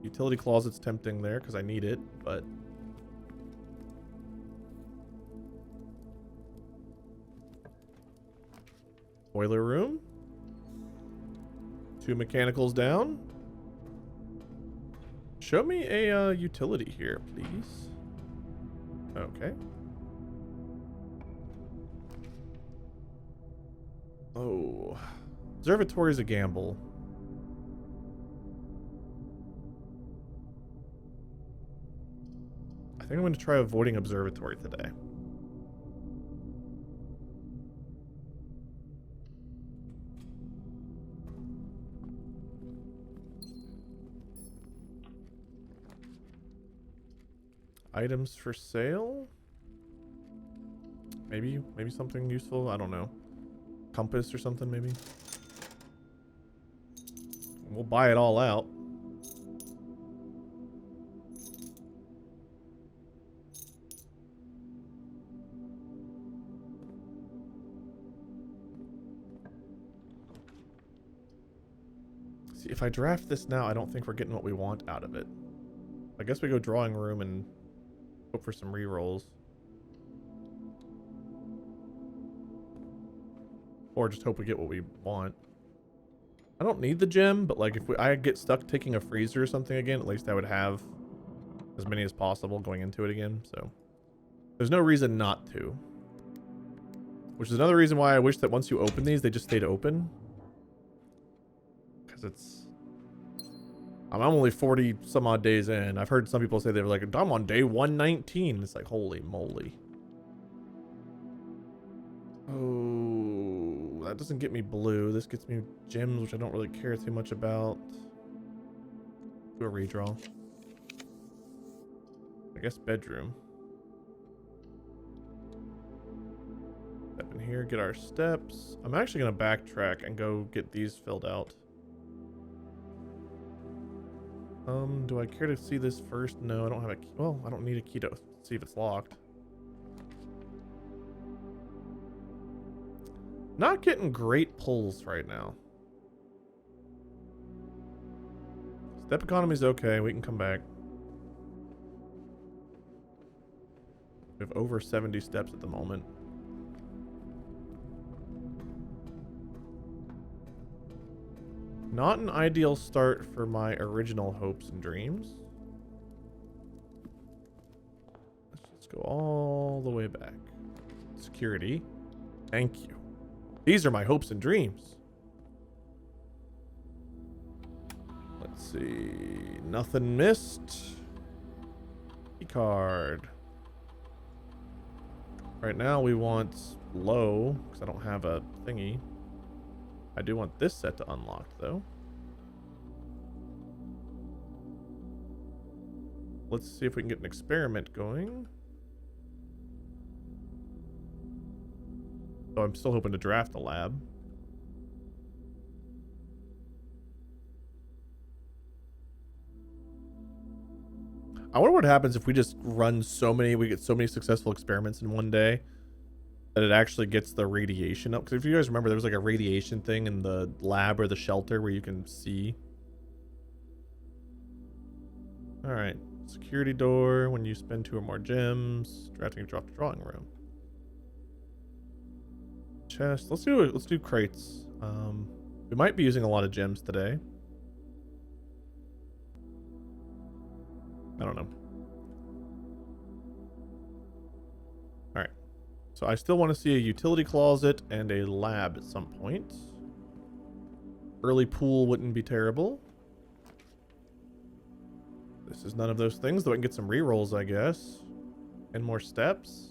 Utility closet's tempting there because I need it, but... Boiler room. 2 mechanicals down. Show me a utility here, please. Okay. Oh. Observatory is a gamble. I think I'm going to try avoiding observatory today. Items for sale? Maybe something useful? I don't know. Compass or something, maybe? We'll buy it all out. See, if I draft this now, I don't think we're getting what we want out of it. I guess we go drawing room and hope for some rerolls. Or just hope we get what we want. I don't need the gem, but like if I get stuck taking a freezer or something again, at least I would have as many as possible going into it again. So there's no reason not to. Which is another reason why I wish that once you open these, they just stayed open. Because it's... I'm only 40 some odd days in. I've heard some people say they were like, I'm on day 119. It's like, holy moly. Oh, that doesn't get me blue. This gets me gems, which I don't really care too much about. Do a redraw. I guess bedroom. Step in here, get our steps. I'm actually going to backtrack and go get these filled out. Do I care to see this first? No, I don't have a key. Well, I don't need a key to see if it's locked. Not getting great pulls right now. Step economy's okay. We can come back. We have over 70 steps at the moment. Not an ideal start for my original hopes and dreams. Let's just go all the way back. Security. Thank you. These are my hopes and dreams. Let's see. Nothing missed. Key card. Right now we want low, because I don't have a thingy. I do want this set to unlock, though. Let's see if we can get an experiment going. So I'm still hoping to draft the lab. I wonder what happens if we just run so many, we get so many successful experiments in one day that it actually gets the radiation up. Because if you guys remember, there was like a radiation thing in the lab or the shelter where you can see. All right, security door when you spend 2 or more gems. Drafting a drop to drawing room. Chest. Let's do crates. We might be using a lot of gems today. I don't know. All right. So I still want to see a utility closet and a lab at some point. Early pool wouldn't be terrible. This is none of those things, though I can get some rerolls, I guess. And more steps.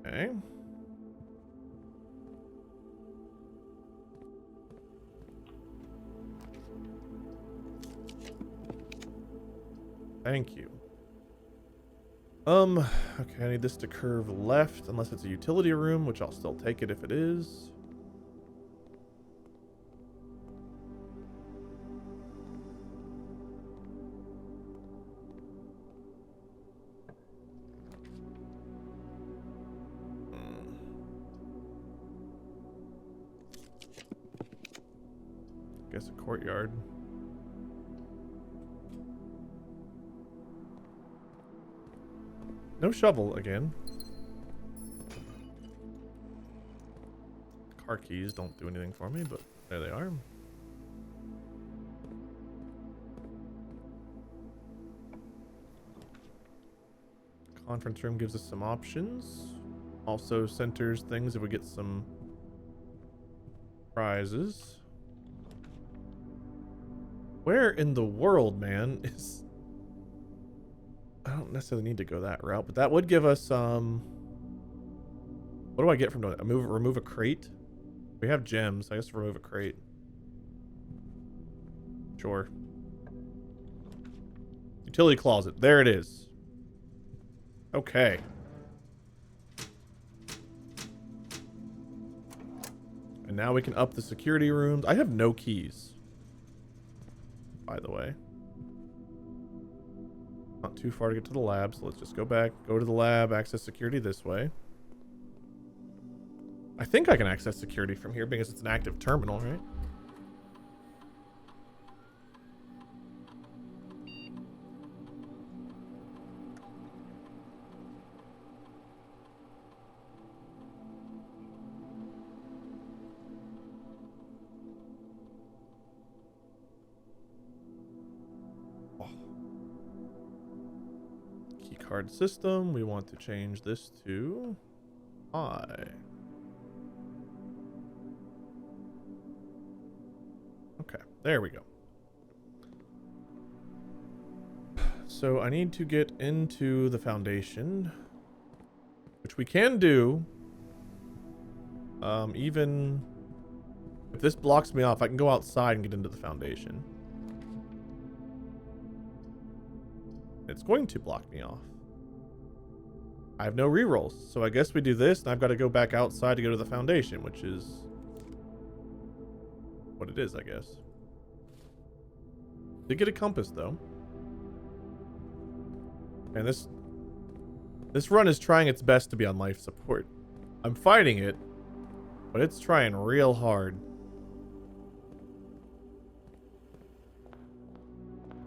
Okay. Thank you. Okay, I need this to curve left unless it's a utility room, which I'll still take it if it is. Guess a courtyard. No shovel again. Car keys don't do anything for me, but there they are. Conference room gives us some options. Also centers things if we get some prizes. Where in the world, man, is... I don't necessarily need to go that route, but that would give us, what do I get from doing it? Remove a crate? We have gems, I guess remove a crate. Sure. Utility closet, there it is. Okay. And now we can up the security rooms. I have no keys, by the way. Not too far to get to the lab, so let's just go back, go to the lab, access security this way. I think I can access security from here because it's an active terminal, right? Card system. We want to change this to I. Okay, there we go. So I need to get into the foundation, which we can do. Even if this blocks me off, I can go outside and get into the foundation. It's going to block me off. I have no rerolls, so I guess we do this, and I've got to go back outside to go to the foundation, which is what it is, I guess. Did get a compass, though. And this This run is trying its best to be on life support. I'm fighting it, but it's trying real hard.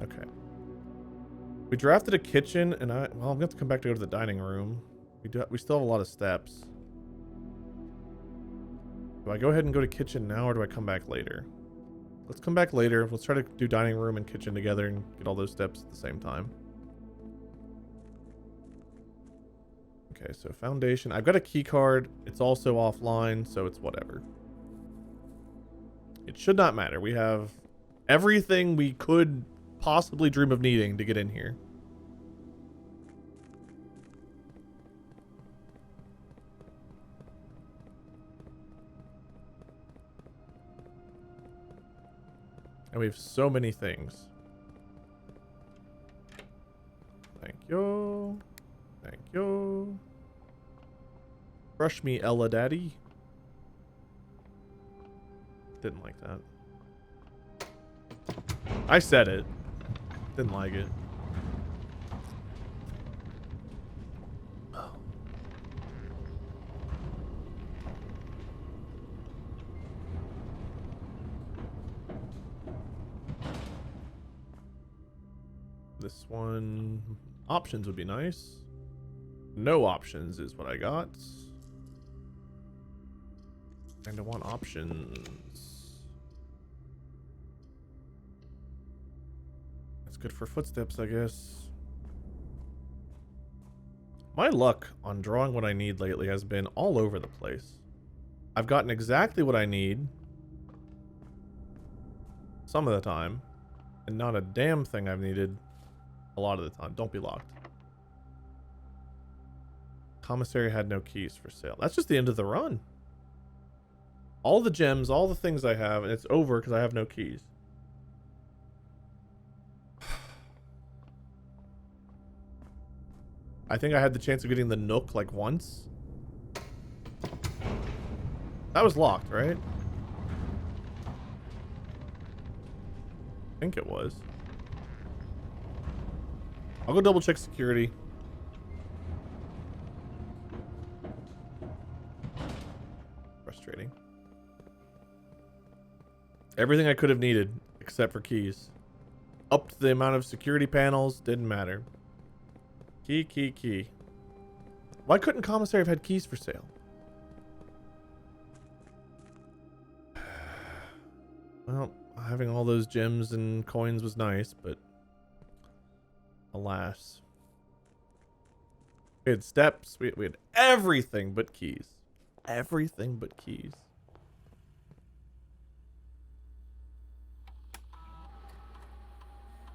Okay. We drafted a kitchen, and well, I'm going to have to come back to go to the dining room. We still have a lot of steps. Do I go ahead and go to kitchen now, or do I come back later? Let's come back later. Let's try to do dining room and kitchen together and get all those steps at the same time. Okay, so foundation. I've got a key card. It's also offline, so it's whatever. It should not matter. We have everything we could possibly dream of needing to get in here. And we have so many things. Thank you. Thank you. Brush me, Ella Daddy. Didn't like that. I said it. Didn't like it. This one, options would be nice. No options is what I got. And I want options. That's good for footsteps, I guess. My luck on drawing what I need lately has been all over the place. I've gotten exactly what I need some of the time, and not a damn thing I've needed a lot of the time. Don't be locked. Commissary had no keys for sale. That's just the end of the run. All the gems, all the things I have, and it's over because I have no keys. I think I had the chance of getting the Nook like once. That was locked, right? I think it was. I'll go double check security. Frustrating. Everything I could have needed except for keys. Up to the amount of security panels, didn't matter. Key. Why couldn't commissary have had keys for sale? Well, having all those gems and coins was nice, but alas. We had steps. We had everything but keys. Everything but keys.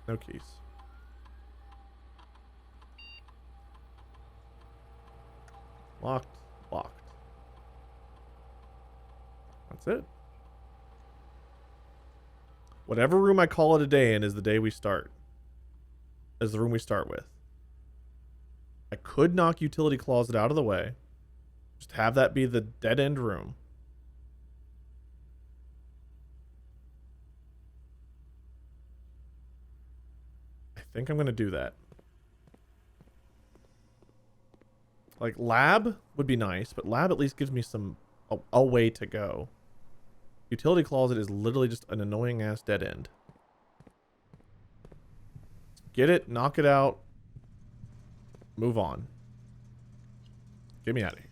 No keys. Locked. That's it. Whatever room I call it a day in is the day we start. Is the room we start with. I could knock utility closet out of the way. Just have that be the dead end room. I think I'm going to do that. Like, lab would be nice, but lab at least gives me a way to go. Utility closet is literally just an annoying ass dead end. Get it, knock it out, move on. Get me out of here.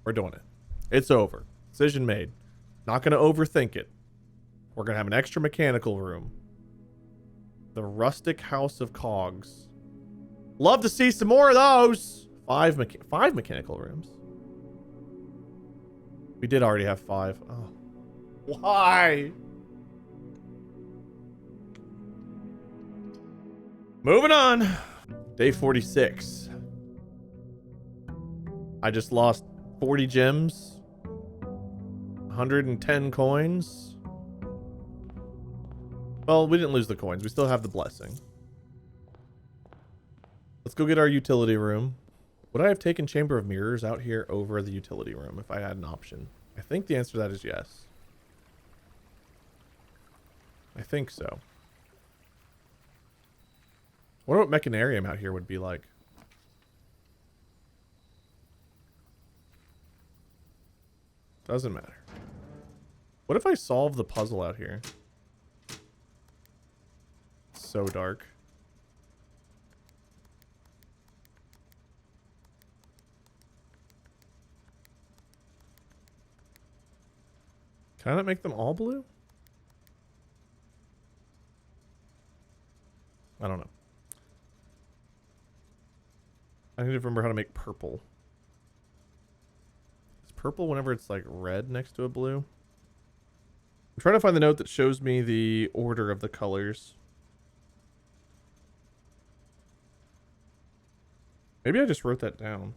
We're doing it. It's over. Decision made. Not going to overthink it. We're going to have an extra mechanical room. The rustic house of cogs. Love to see some more of those. Five mechanical rooms. We did already have 5. Oh. Why? Moving on. Day 46. I just lost 40 gems. 110 coins. Well, we didn't lose the coins. We still have the blessing. Let's go get our utility room. Would I have taken Chamber of Mirrors out here over the utility room if I had an option? I think the answer to that is yes. I think so. What about Mechanarium out here would be like? Doesn't matter. What if I solve the puzzle out here? It's so dark. Can I not make them all blue? I don't know. I need to remember how to make purple. Is purple whenever it's like red next to a blue? I'm trying to find the note that shows me the order of the colors. Maybe I just wrote that down.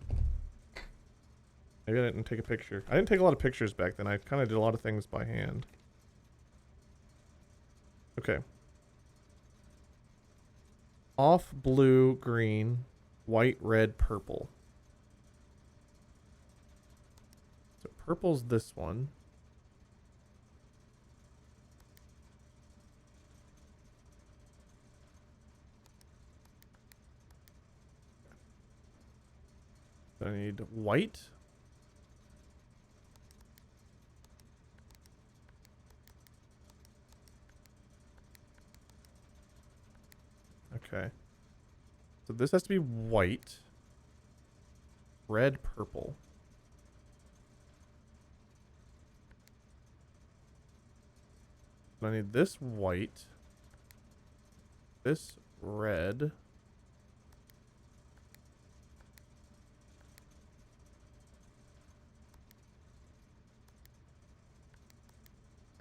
Maybe I didn't take a picture. I didn't take a lot of pictures back then. I kind of did a lot of things by hand. Okay. Off blue, green, white, red, purple. So purple's this one. I need white. Okay. So this has to be white. Red, purple. I need this white. This red.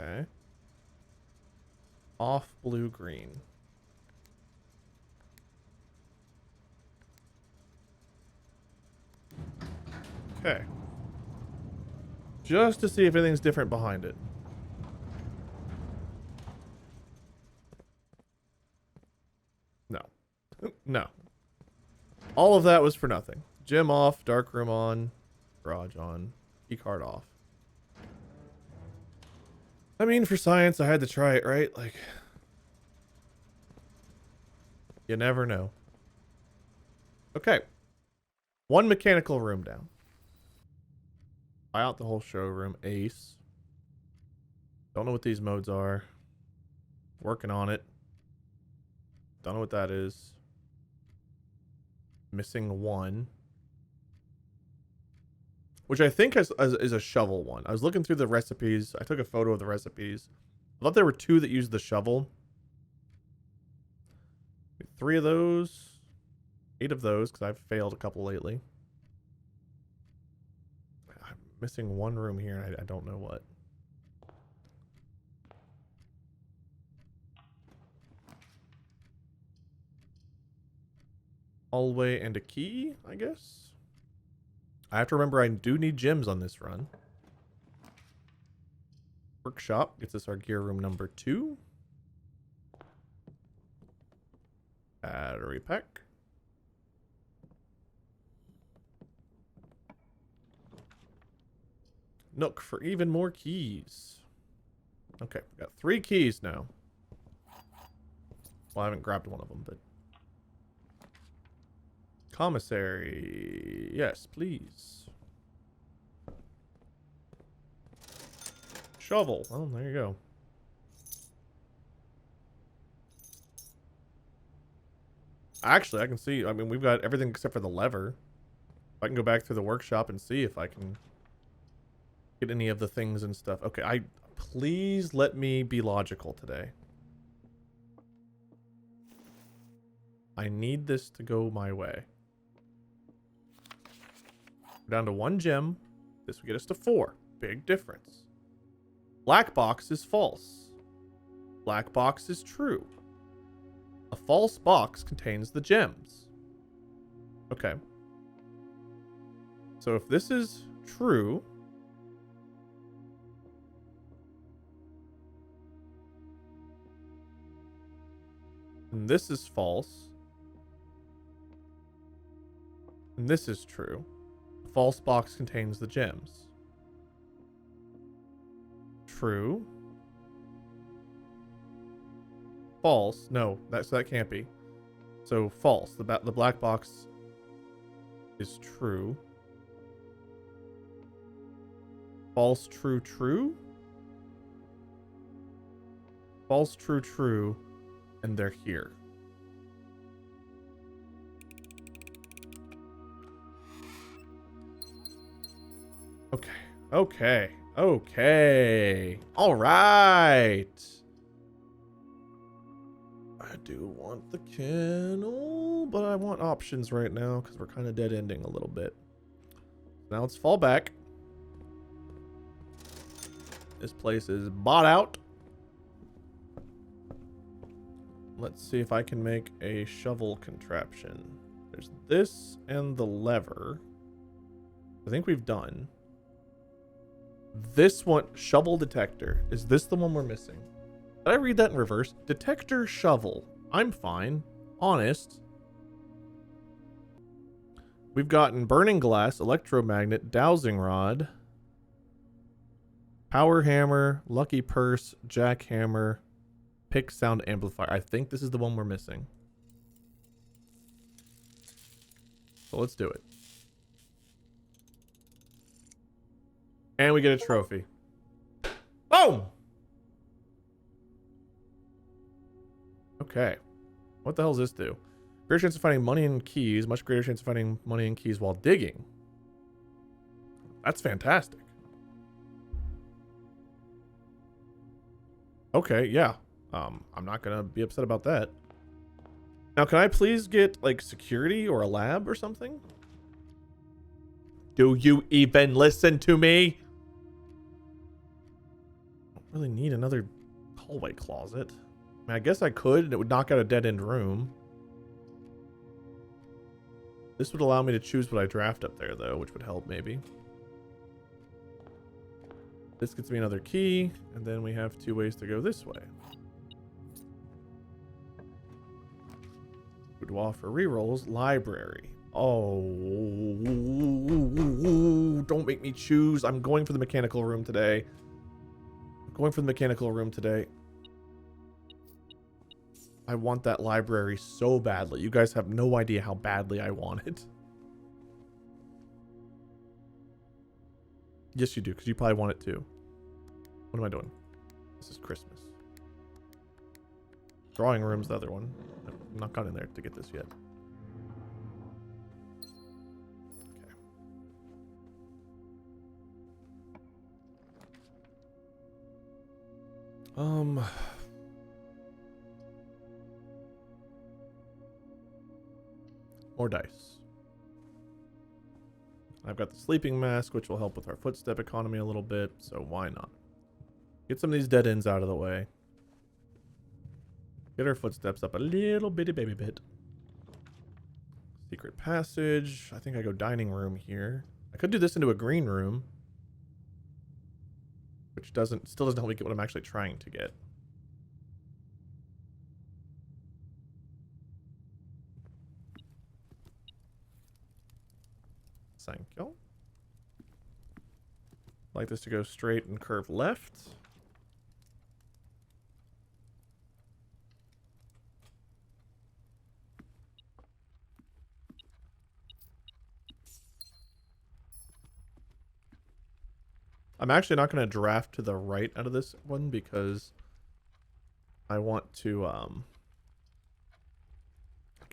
Okay. Off blue, green. Okay. Just to see if anything's different behind it. No. No. All of that was for nothing. Gym off, dark room on, garage on, key card off. I mean, for science, I had to try it, right? Like, you never know. Okay. One mechanical room down. Buy out the whole showroom. Ace. Don't know what these modes are. Working on it. Don't know what that is. Missing one. Which I think is a shovel one. I was looking through the recipes. I took a photo of the recipes. I thought there were two that used the shovel. 3 of those. 8 of those, because I've failed a couple lately. I'm missing one room here, and I don't know what. Hallway and a key, I guess. I have to remember I do need gems on this run. Workshop gets us our gear room number 2. Battery pack. Nook for even more keys. Okay, we got 3 keys now. Well, I haven't grabbed one of them, but... Commissary. Yes, please. Shovel. Oh, there you go. Actually, I can see. I mean, we've got everything except for the lever. I can go back through the workshop and see if I can get any of the things and stuff. Okay, please let me be logical today. I need this to go my way. We're down to 1 gem. This will get us to 4. Big difference. Black box is false. Black box is true. A false box contains the gems. Okay. So if this is true... and this is false... and this is true... false box contains the gems. True. False. No, that can't be. So false. The black box is true. False, true, true. False, true, true. And they're here. Okay. Okay. Okay. All right. I do want the kennel, but I want options right now because we're kind of dead ending a little bit. Now let's fall back. This place is bought out. Let's see if I can make a shovel contraption. There's this and the lever. I think we've done. This one, shovel detector. Is this the one we're missing? Did I read that in reverse? Detector shovel. I'm fine. Honest. We've gotten burning glass, electromagnet, dowsing rod, power hammer, lucky purse, jackhammer, pick sound amplifier. I think this is the one we're missing. So let's do it. And we get a trophy. Boom! Okay. What the hell does this do? Greater chance of finding money and keys. Much greater chance of finding money and keys while digging. That's fantastic. Okay, yeah. I'm not gonna be upset about that. Now, can I please get, like, security or a lab or something? Do you even listen to me? I don't really need another hallway closet. I mean, I guess I could, and it would knock out a dead-end room. This would allow me to choose what I draft up there, though, which would help, maybe. This gets me another key, and then we have 2 ways to go this way. Boudoir for rerolls, library. Oh, don't make me choose. I'm going for the mechanical room today. I'm going for the mechanical room today. I want that library so badly. You guys have no idea how badly I want it. Yes, you do, because you probably want it too. What am I doing? This is Christmas. Drawing room's the other one. I've not got in there to get this yet. Okay. More dice. I've got the sleeping mask, which will help with our footstep economy a little bit, so why not? Get some of these dead ends out of the way. Get our footsteps up a little bitty baby bit. Secret passage. I think I go dining room here. I could do this into a green room, which still doesn't help me get what I'm actually trying to get. Thank you. I'd like this to go straight and curve left. I'm actually not going to draft to the right out of this one because I want to, I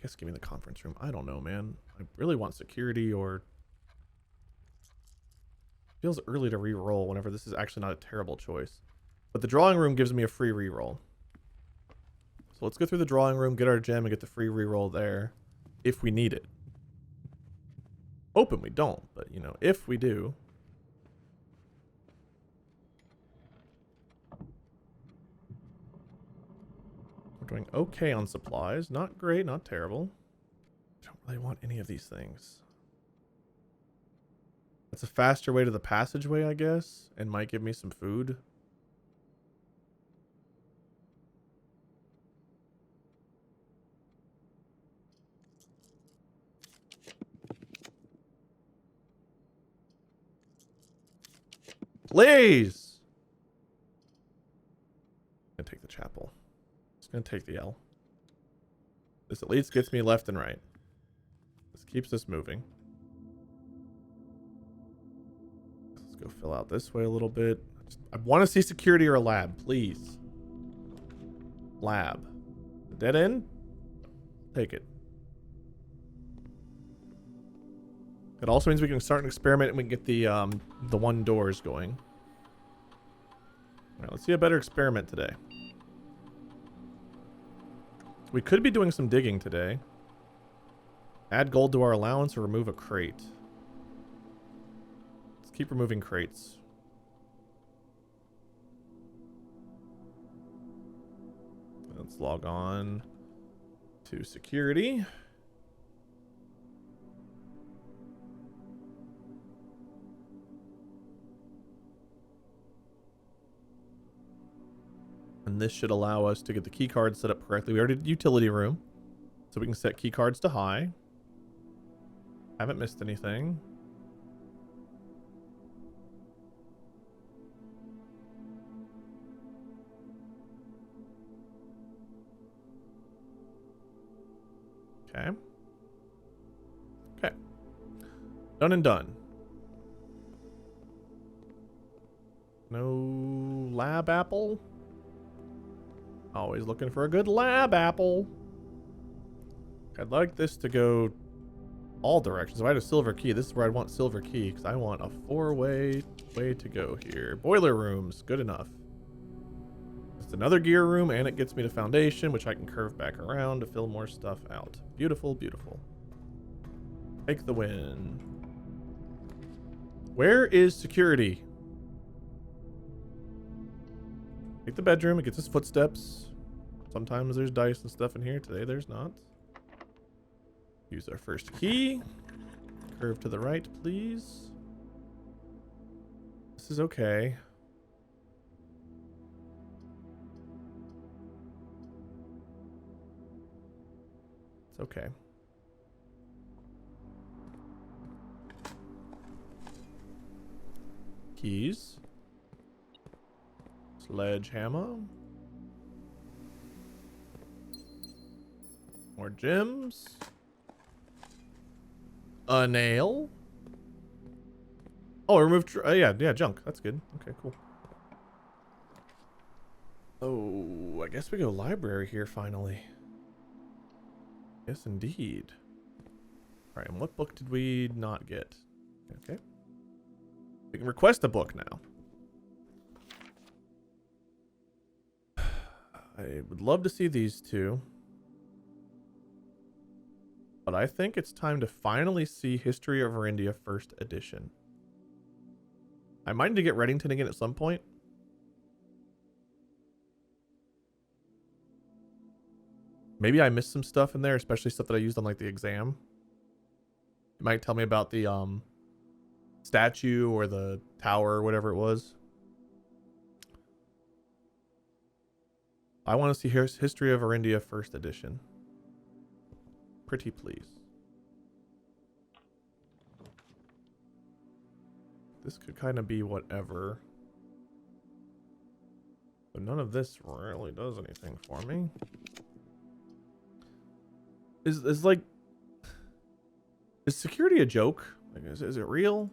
guess give me the conference room. I don't know, man. I really want security, or feels early to re-roll whenever this is actually not a terrible choice. But the drawing room gives me a free re-roll. So let's go through the drawing room, get our gem, and get the free re-roll there if we need it. Hoping we don't, but you know, if we do. We're doing okay on supplies. Not great, not terrible. I don't really want any of these things. It's a faster way to the passageway, I guess, and might give me some food. Please! I'm gonna take the chapel. It's gonna take the L. This at least gets me left and right. This keeps us moving. Go fill out this way a little bit. I want to see security or a lab, please. Lab. Dead end? Take it. It also means we can start an experiment and we can get the one doors going. All right, let's see a better experiment today. We could be doing some digging today. Add gold to our allowance or remove a crate. Let's keep removing crates. Let's log on to security. And this should allow us to get the key cards set up correctly. We already did utility room, so we can set key cards to high. Haven't missed anything. Okay. Okay. Done and done. No lab apple. Always looking for a good lab apple. I'd like this to go all directions. If I had a silver key, this is where I'd want silver key, because I want a four-way way to go here. Boiler rooms, good enough. It's another gear room, and it gets me to foundation, which I can curve back around to fill more stuff out. Beautiful, beautiful. Take the win. Where is security? Take the bedroom. It gets us footsteps. Sometimes there's dice and stuff in here. Today there's not. Use our first key. Curve to the right, please. This is okay. It's okay. Keys. Sledgehammer. More gems. A nail. Oh, remove. Yeah, junk. That's good. Okay, cool. Oh, I guess we go library here finally. Yes, indeed. All right, and what book did we not get? Okay. We can request a book now. I would love to see these two. But I think it's time to finally see History of Arindia First Edition. I might need to get Reddington again at some point. Maybe I missed some stuff in there, especially stuff that I used on like the exam. It might tell me about the statue or the tower or whatever it was. I want to see History of Arindia First Edition. Pretty please. This could kind of be whatever. But none of this really does anything for me. Is like... Is security a joke? Like, is it real?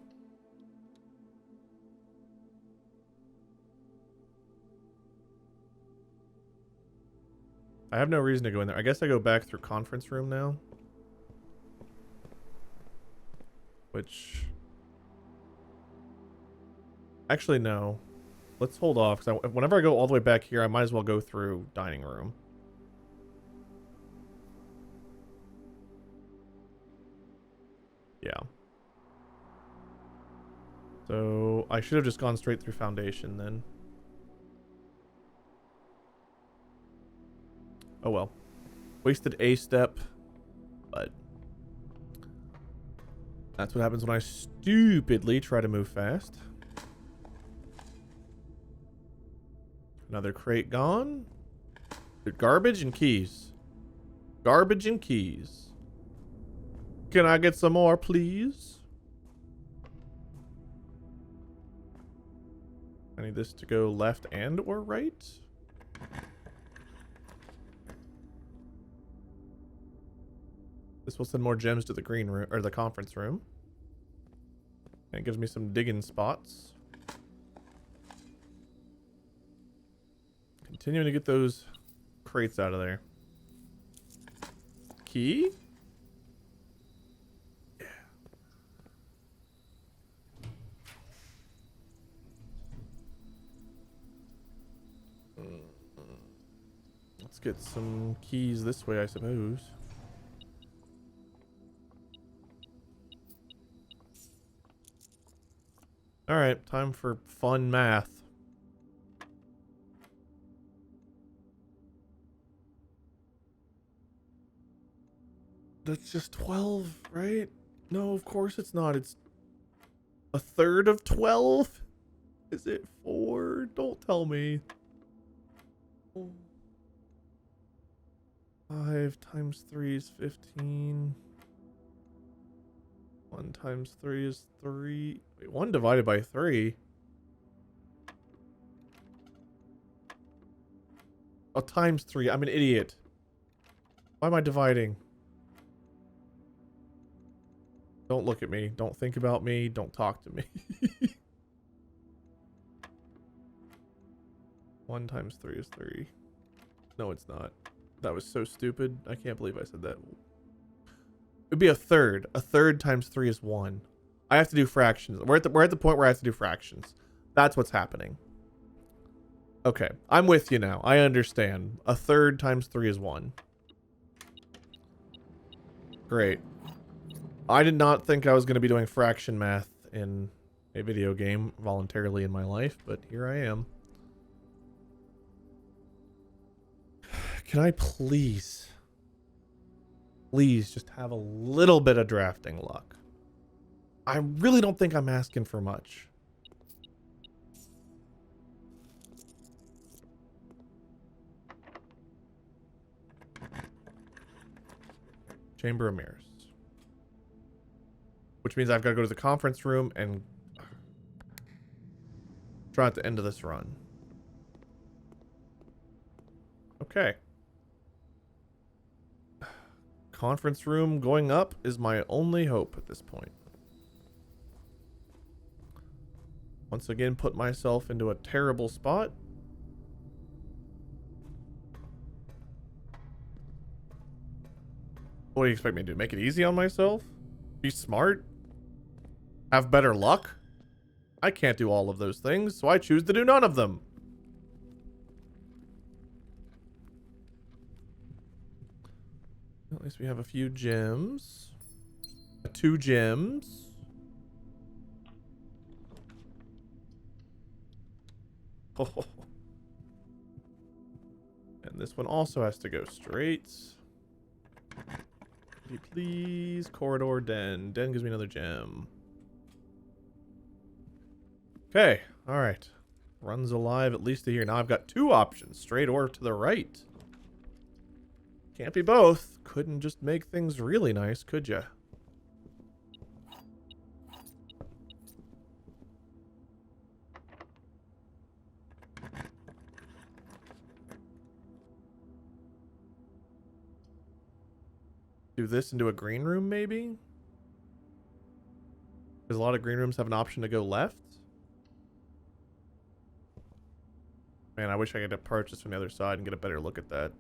I have no reason to go in there. I guess I go back through conference room now. Which... Actually, no. Let's hold off, because whenever I go all the way back here, I might as well go through dining room. Yeah. So, I should have just gone straight through foundation then. Oh well. Wasted a step, but that's what happens when I stupidly try to move fast. Another crate gone. Dude, garbage and keys. Garbage and keys. Can I get some more, please? I need this to go left and or right. This will send more gems to the green room or the conference room. And it gives me some digging spots. Continuing to get those crates out of there. Key? Yeah. Let's get some keys this way, I suppose. Alright, time for fun math. That's just 12, right? No, of course it's not. It's a third of 12? Is it 4? Don't tell me. 5 times 3 is 15. 1 times 3 is 3. Wait, 1 divided by 3? Oh, times 3. I'm an idiot. Why am I dividing? Don't look at me. Don't think about me. Don't talk to me. 1 times 3 is 3. No, it's not. That was so stupid. I can't believe I said that. It'd be a third. A third times 3 is 1. I have to do fractions. We're at the point where I have to do fractions. That's what's happening. Okay. I'm with you now. I understand. A third times 3 is 1. Great. I did not think I was going to be doing fraction math in a video game voluntarily in my life, but here I am. Can I please just have a little bit of drafting luck? I really don't think I'm asking for much. Chamber of Mirrors. Which means I've got to go to the conference room and try at the end of this run. Okay. Conference room going up is my only hope at this point. Once again, put myself into a terrible spot. What do you expect me to do? Make it easy on myself? Be smart? Have better luck? I can't do all of those things, so I choose to do none of them. At least we have a few gems. 2 gems. Oh. And this one also has to go straight. Please, corridor, den. Den gives me another gem. Okay, all right. Runs alive at least to here. Now I've got 2 options, straight or to the right. Can't be both. Couldn't just make things really nice, could ya? Do this into a green room, maybe? Because a lot of green rooms have an option to go left. Man, I wish I could approach this from the other side and get a better look at that.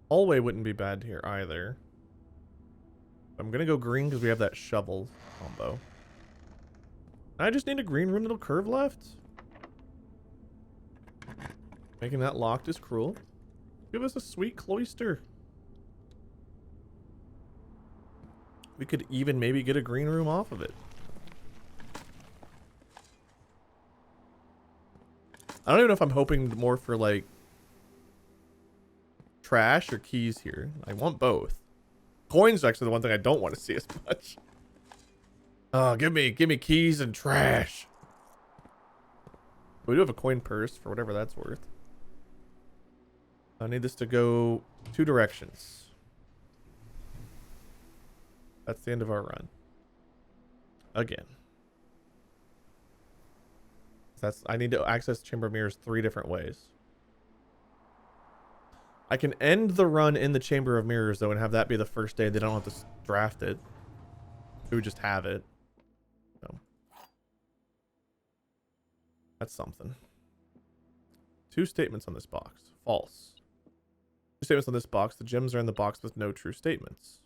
Hallway wouldn't be bad here either. I'm gonna go green because we have that shovel combo. I just need a green room that'll curve left. Making that locked is cruel. Give us a sweet cloister. We could even maybe get a green room off of it. I don't even know if I'm hoping more for like trash or keys here. I want both. Coins are actually the one thing I don't want to see as much. Oh, give me keys and trash. We do have a coin purse for whatever that's worth. I need this to go 2 directions. That's the end of our run. Again. I need to access Chamber of Mirrors 3 different ways. I can end the run in the Chamber of Mirrors though and have that be the first day. They don't have to draft it. We would just have it. So. That's something. two statements on this box. False. Two statements on this box. The gems are in the box with no true statements.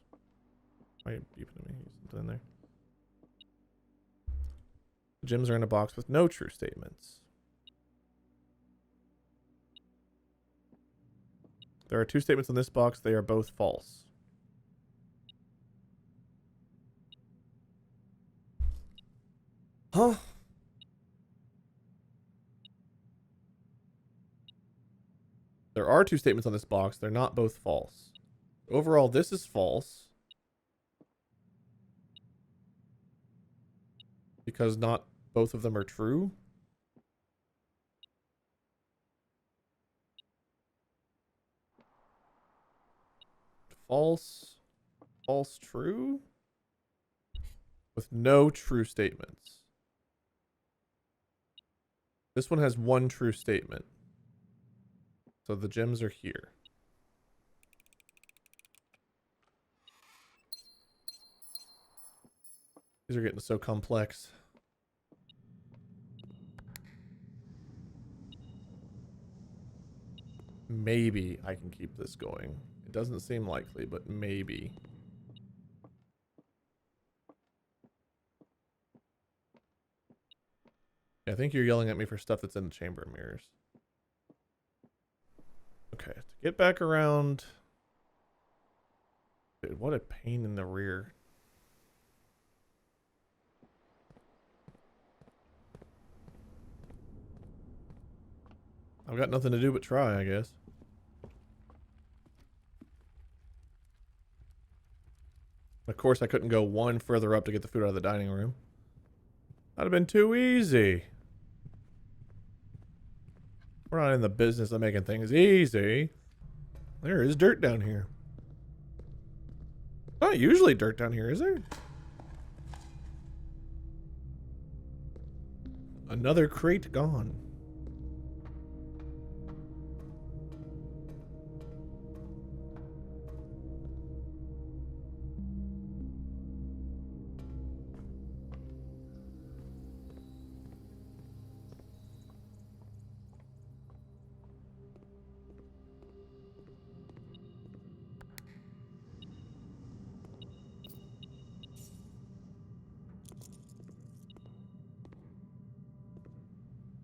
Why are you beeping at me? Something in there. The gems are in a box with no true statements. There are two statements in this box. They are both false. Huh? There are two statements on this box. They're not both false. Overall, this is false. Because not both of them are true. False. False, true. With no true statements. This one has one true statement. So the gems are here. These are getting so complex. Maybe I can keep this going. It doesn't seem likely, but maybe. Yeah, I think you're yelling at me for stuff that's in the chamber of mirrors. Okay, to get back around. Dude, what a pain in the rear. I've got nothing to do but try, I guess. Of course, I couldn't go one further up to get the food out of the dining room. That'd have been too easy. We're not in the business of making things easy. There is dirt down here. Not usually dirt down here, is there? Another crate gone.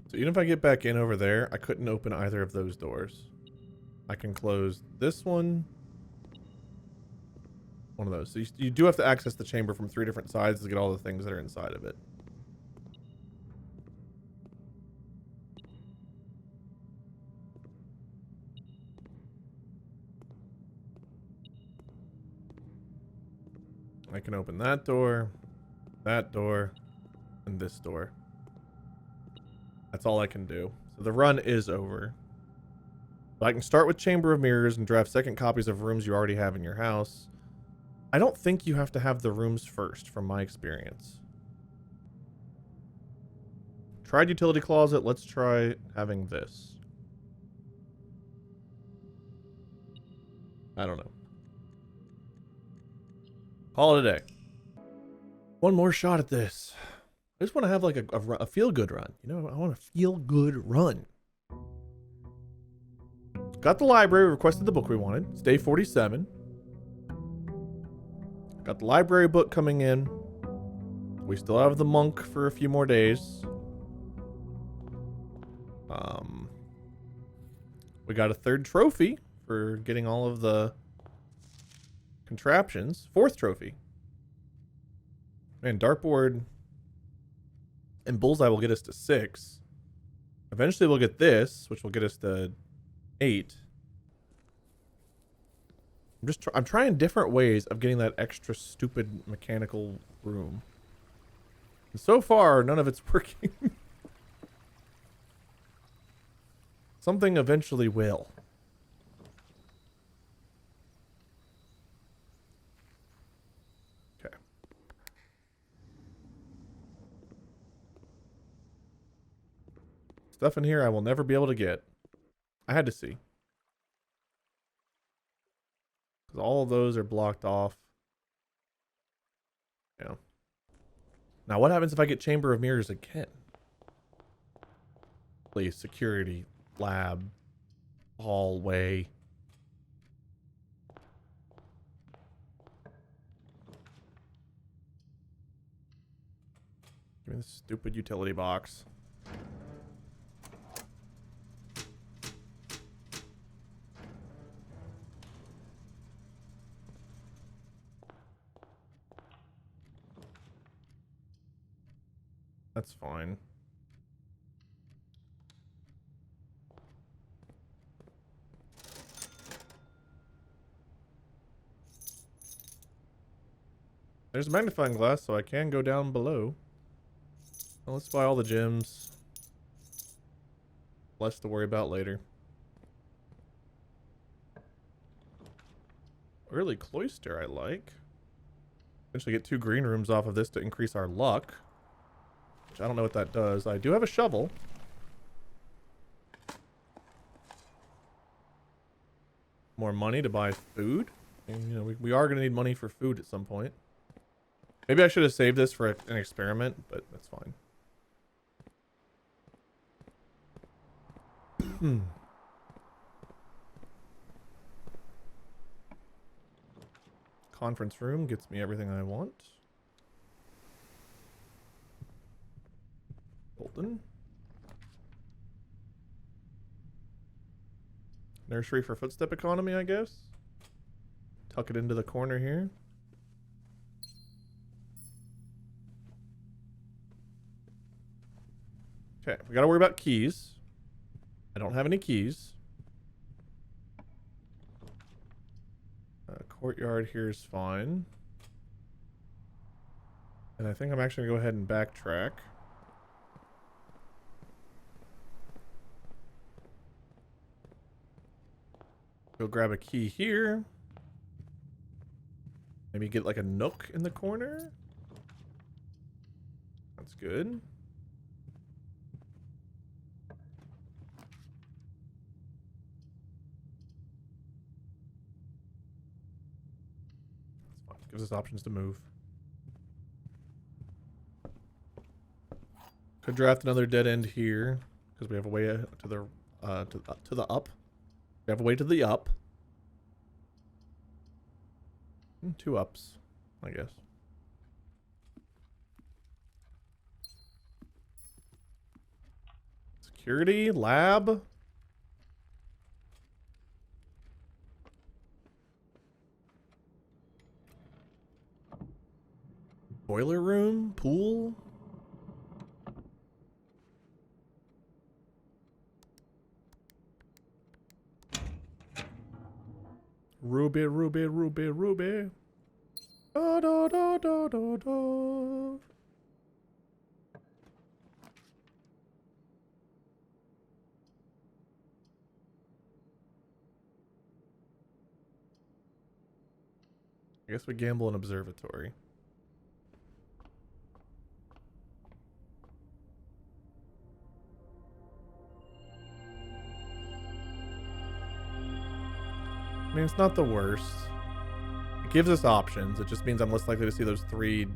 So even if I get back in over there, I couldn't open either of those doors. I can close this one. One of those. So you do have to access the chamber from 3 different sides to get all the things that are inside of it. I can open that door, and this door. That's all I can do. So the run is over. But I can start with Chamber of Mirrors and draft second copies of rooms you already have in your house. I don't think you have to have the rooms first, from my experience. Tried Utility Closet. Let's try having this. I don't know. Call it a day. One more shot at this. I just want to have like a feel-good run. You know, I want a feel-good run. Got the library, requested the book we wanted. It's day 47. Got the library book coming in. We still have the monk for a few more days. We got a 3rd trophy for getting all of the contraptions. 4th trophy. Man, dartboard and bullseye will get us to 6. Eventually we'll get this, which will get us to 8. I'm trying different ways of getting that extra stupid mechanical room. And so far, none of it's working. Something eventually will. Okay. Stuff in here I will never be able to get. I had to see. Because all of those are blocked off. Yeah. Now what happens if I get Chamber of Mirrors again? Please, security. lab hallway. Give me this stupid utility box. That's fine. There's a magnifying glass, so I can go down below. Well, let's buy all the gems. Less to worry about later. Early cloister, I like. Eventually get 2 green rooms off of this to increase our luck. Which I don't know what that does. I do have a shovel. More money to buy food. And, you know, we are going to need money for food at some point. Maybe I should have saved this for an experiment, but that's fine. Conference room gets me everything I want. Golden. Nursery for footstep economy, I guess. Tuck it into the corner here. Okay, we gotta worry about keys. I don't have any keys. Courtyard here is fine. And I think I'm actually gonna go ahead and backtrack. Go grab a key here. Maybe get like a nook in the corner. That's good. Gives us options to move. Could draft another dead end here because we have a way to the up. We have a way to the up. 2 ups, I guess. Security lab. Boiler room, pool. Ruby, Ruby, Ruby, Ruby. Da, da, da, da, da, da. I guess we gamble an observatory. I mean, it's not the worst. It gives us options. It just means I'm less likely to see those 3-sided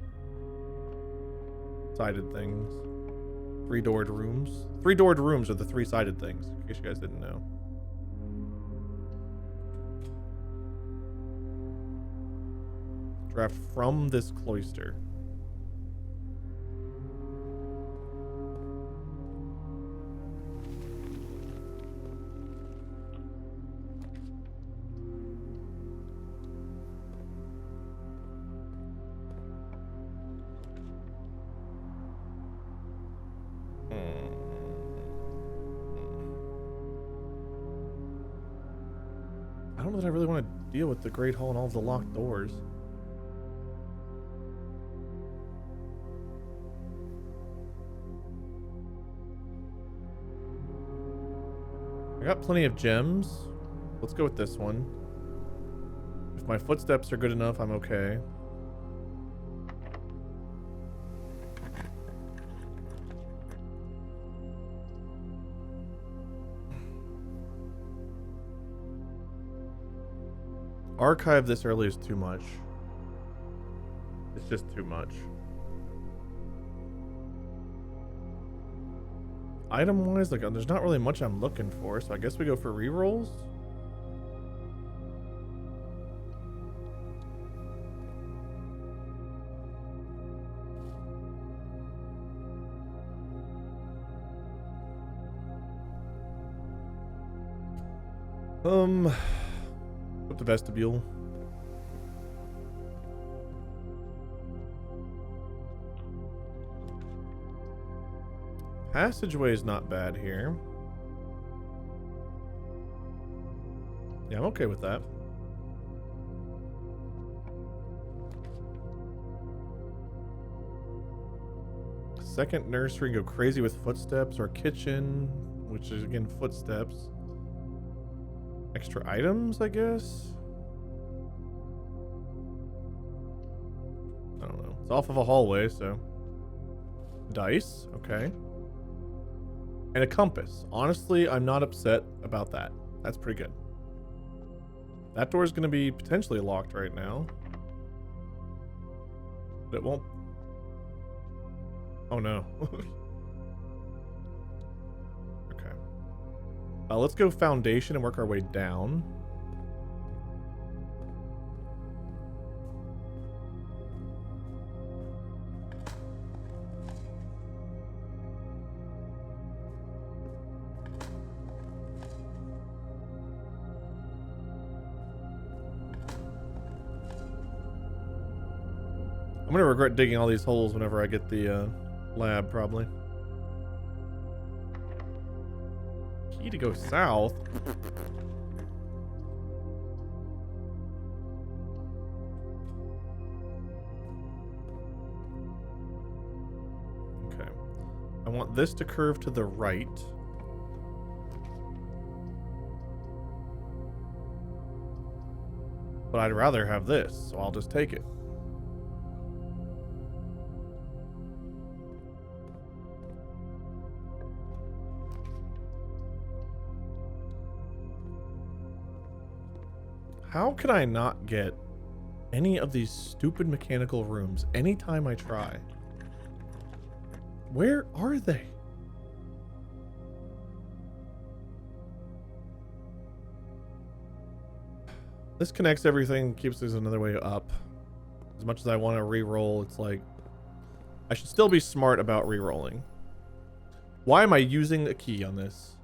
things. 3-doored rooms. 3-doored rooms are the 3-sided things, in case you guys didn't know. Draft from this cloister. I don't know that I really want to deal with the Great Hall and all of the locked doors. I got plenty of gems. Let's go with this one. If my footsteps are good enough, I'm okay. Archive this early is too much. It's just too much. Item-wise, like, there's not really much I'm looking for, so I guess we go for rerolls. With the vestibule. Passageway is not bad here. Yeah, I'm okay with that. Second nursery and go crazy with footsteps, or kitchen, which is again footsteps. Extra items, I guess. I don't know. It's off of a hallway, so. Dice, okay. And a compass. Honestly, I'm not upset about that. That's pretty good. That door is going to be potentially locked right now. But it won't. Oh no. Okay. Let's go foundation and work our way down. I'm gonna regret digging all these holes whenever I get the lab, probably. Key to go south. Okay. I want this to curve to the right. But I'd rather have this, so I'll just take it. How can I not get any of these stupid mechanical rooms anytime I try? Where are they? This connects everything, keeps us another way up. As much as I want to re-roll, it's like I should still be smart about re-rolling. Why am I using a key on this?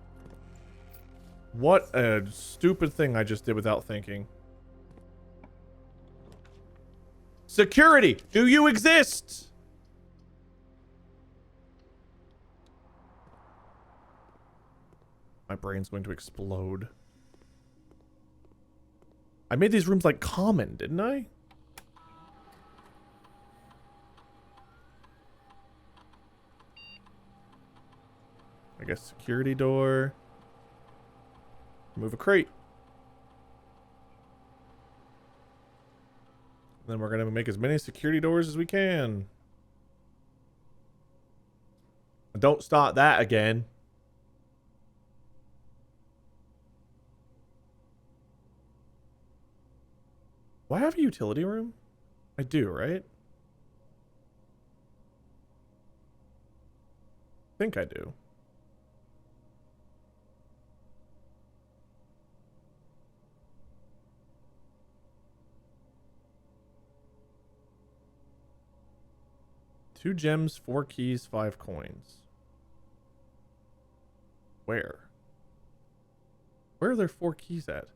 What a stupid thing I just did without thinking. Security, do you exist? My brain's going to explode. I made these rooms like common, didn't I? I guess security door. Move a crate. Then we're going to make as many security doors as we can. Don't start that again. Do I have a utility room? I do, right? I think I do. Two gems, 4 keys, 5 coins. Where? Where are there 4 keys at?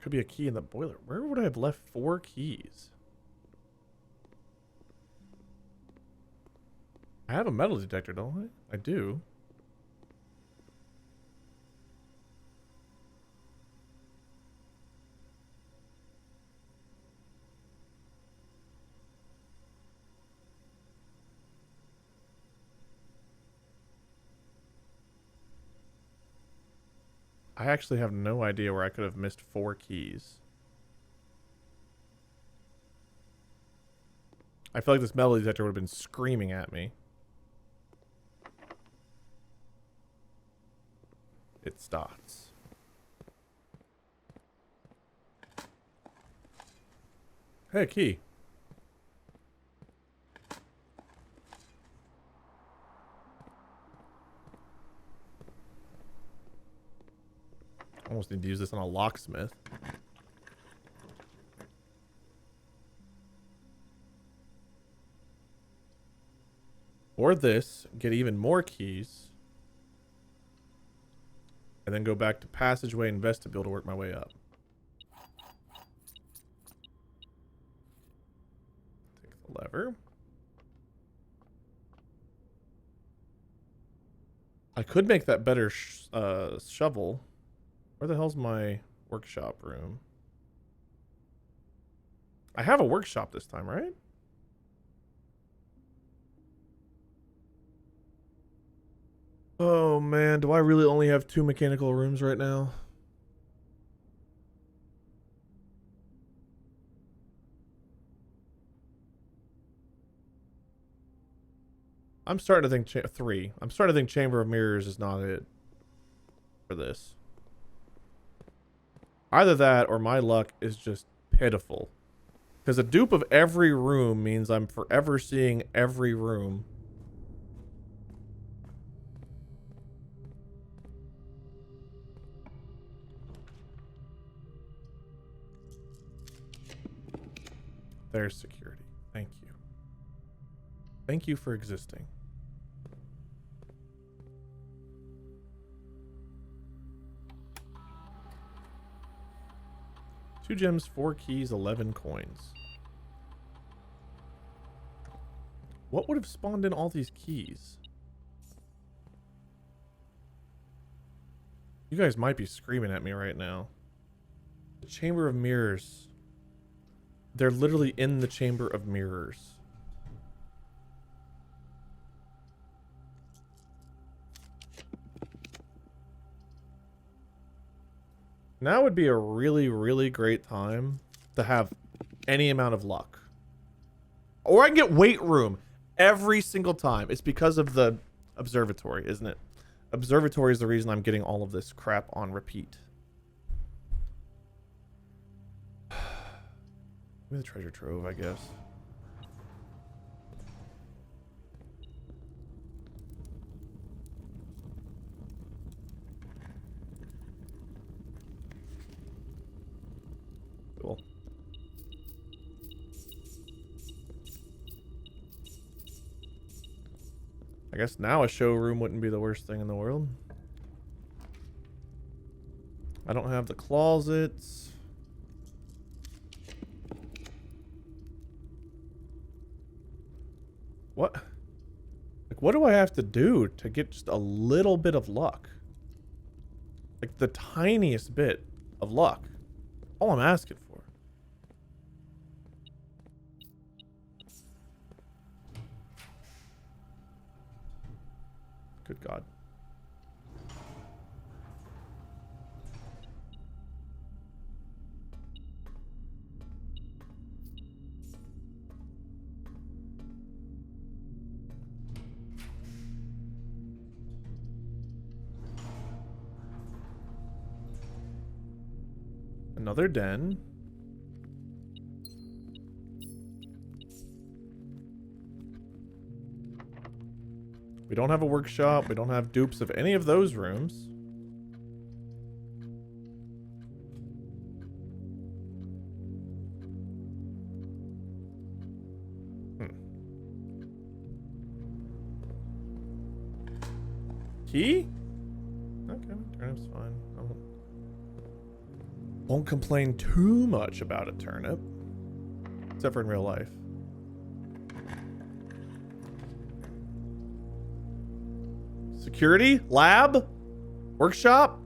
Could be a key in the boiler. Where would I have left 4 keys? I have a metal detector, don't I? I do. I actually have no idea where I could have missed 4 keys. I feel like this metal detector would have been screaming at me. It starts. Hey, key. Almost need to use this on a locksmith. Or this, get even more keys. And then go back to Passageway and Vestibule to work my way up. Take the lever. I could make that better shovel. Where the hell's my workshop room? I have a workshop this time, right? Oh man, do I really only have 2 mechanical rooms right now? I'm starting to think 3. I'm starting to think Chamber of Mirrors is not it for this. Either that or my luck is just pitiful. Because a dupe of every room means I'm forever seeing every room. There's security. Thank you. Thank you for existing. Two gems, 4 keys, 11 coins. What would have spawned in all these keys? You guys might be screaming at me right now. The Chamber of Mirrors. They're literally in the Chamber of Mirrors. Now would be a really, really great time to have any amount of luck. Or I can get weight room every single time. It's because of the observatory, isn't it? Observatory is the reason I'm getting all of this crap on repeat. Give me the treasure trove, I guess. Cool. I guess now a showroom wouldn't be the worst thing in the world. I don't have the closets. What? Like, what do I have to do to get just a little bit of luck? Like, the tiniest bit of luck. All I'm asking for. Good God. Another den. We don't have a workshop. We don't have dupes of any of those rooms. Key? Okay, turnip's fine. Won't complain too much about a turnip. Except for in real life. Security? Lab? Workshop?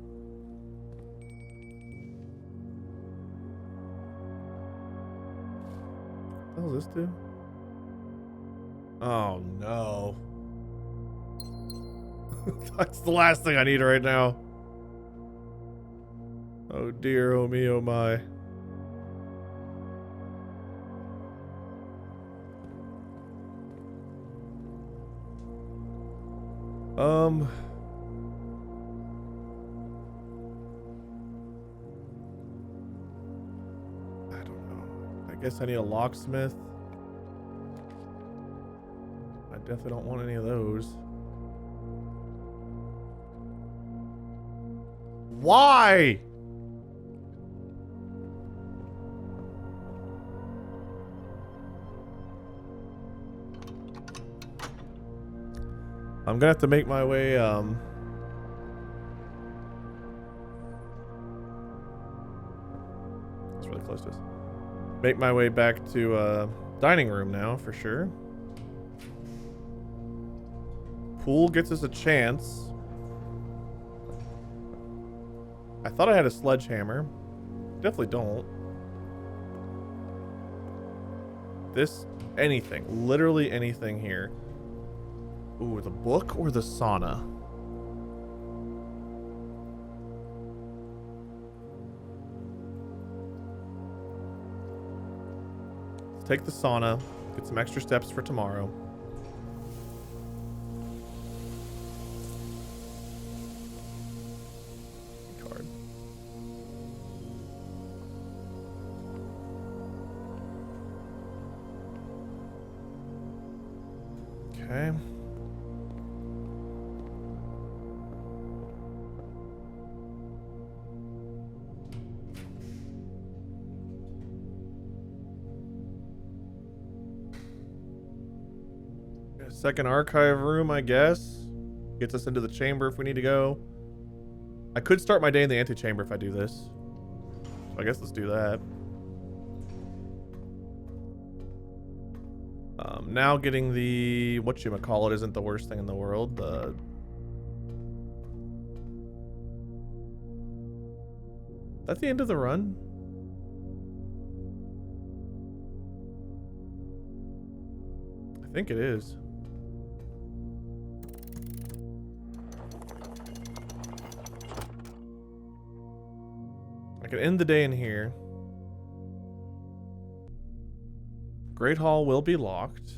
What the hell does this do? Oh no. That's the last thing I need right now. Oh dear, oh me, oh my. Um. I don't know. I guess I need a locksmith. I definitely don't want any of those. Why? I'm gonna have to make my way, it's really close to us. Make my way back to, dining room now, for sure. Pool gets us a chance. I thought I had a sledgehammer. Definitely don't. This, anything, literally anything here. Ooh, the book or the sauna? Let's take the sauna, get some extra steps for tomorrow. Card. Okay. Second archive room, I guess. Gets us into the chamber if we need to go. I could start my day in the antechamber if I do this. So I guess let's do that. Now getting the whatchamacallit isn't the worst thing in the world. That's the end of the run. I think it is. I can end the day in here. Great Hall will be locked.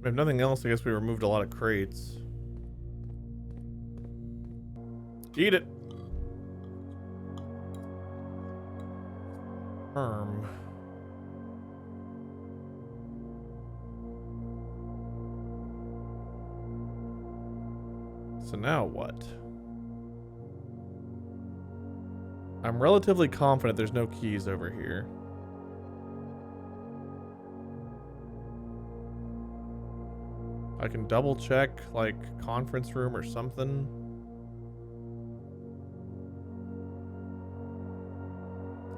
If nothing else, I guess we removed a lot of crates. Eat it. So now what? I'm relatively confident there's no keys over here. I can double check, like, conference room or something.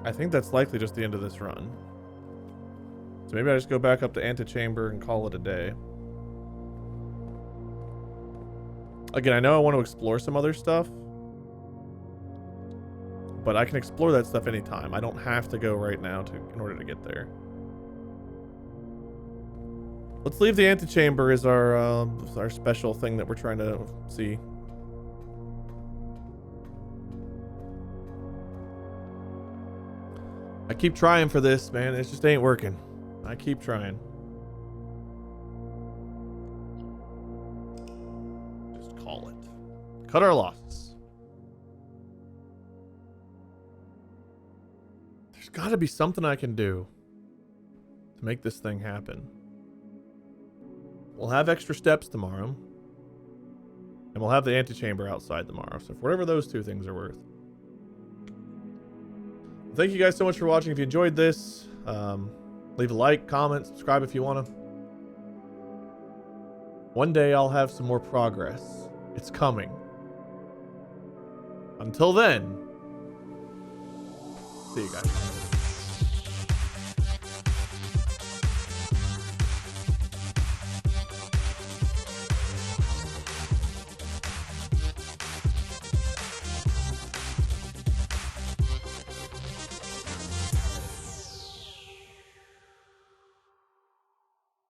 I think that's likely just the end of this run. So maybe I just go back up to antechamber and call it a day. Again, I know I want to explore some other stuff, but I can explore that stuff anytime. I don't have to go right now in order to get there. Let's leave the antechamber as our special thing that we're trying to see. I keep trying for this, man. It just ain't working. I keep trying. Just call it. Cut our losses. There's got to be something I can do to make this thing happen. We'll have extra steps tomorrow. And we'll have the antechamber outside tomorrow. So for whatever those two things are worth. Thank you guys so much for watching. If you enjoyed this, leave a like, comment, subscribe if you want to. One day I'll have some more progress. It's coming. Until then, see you guys.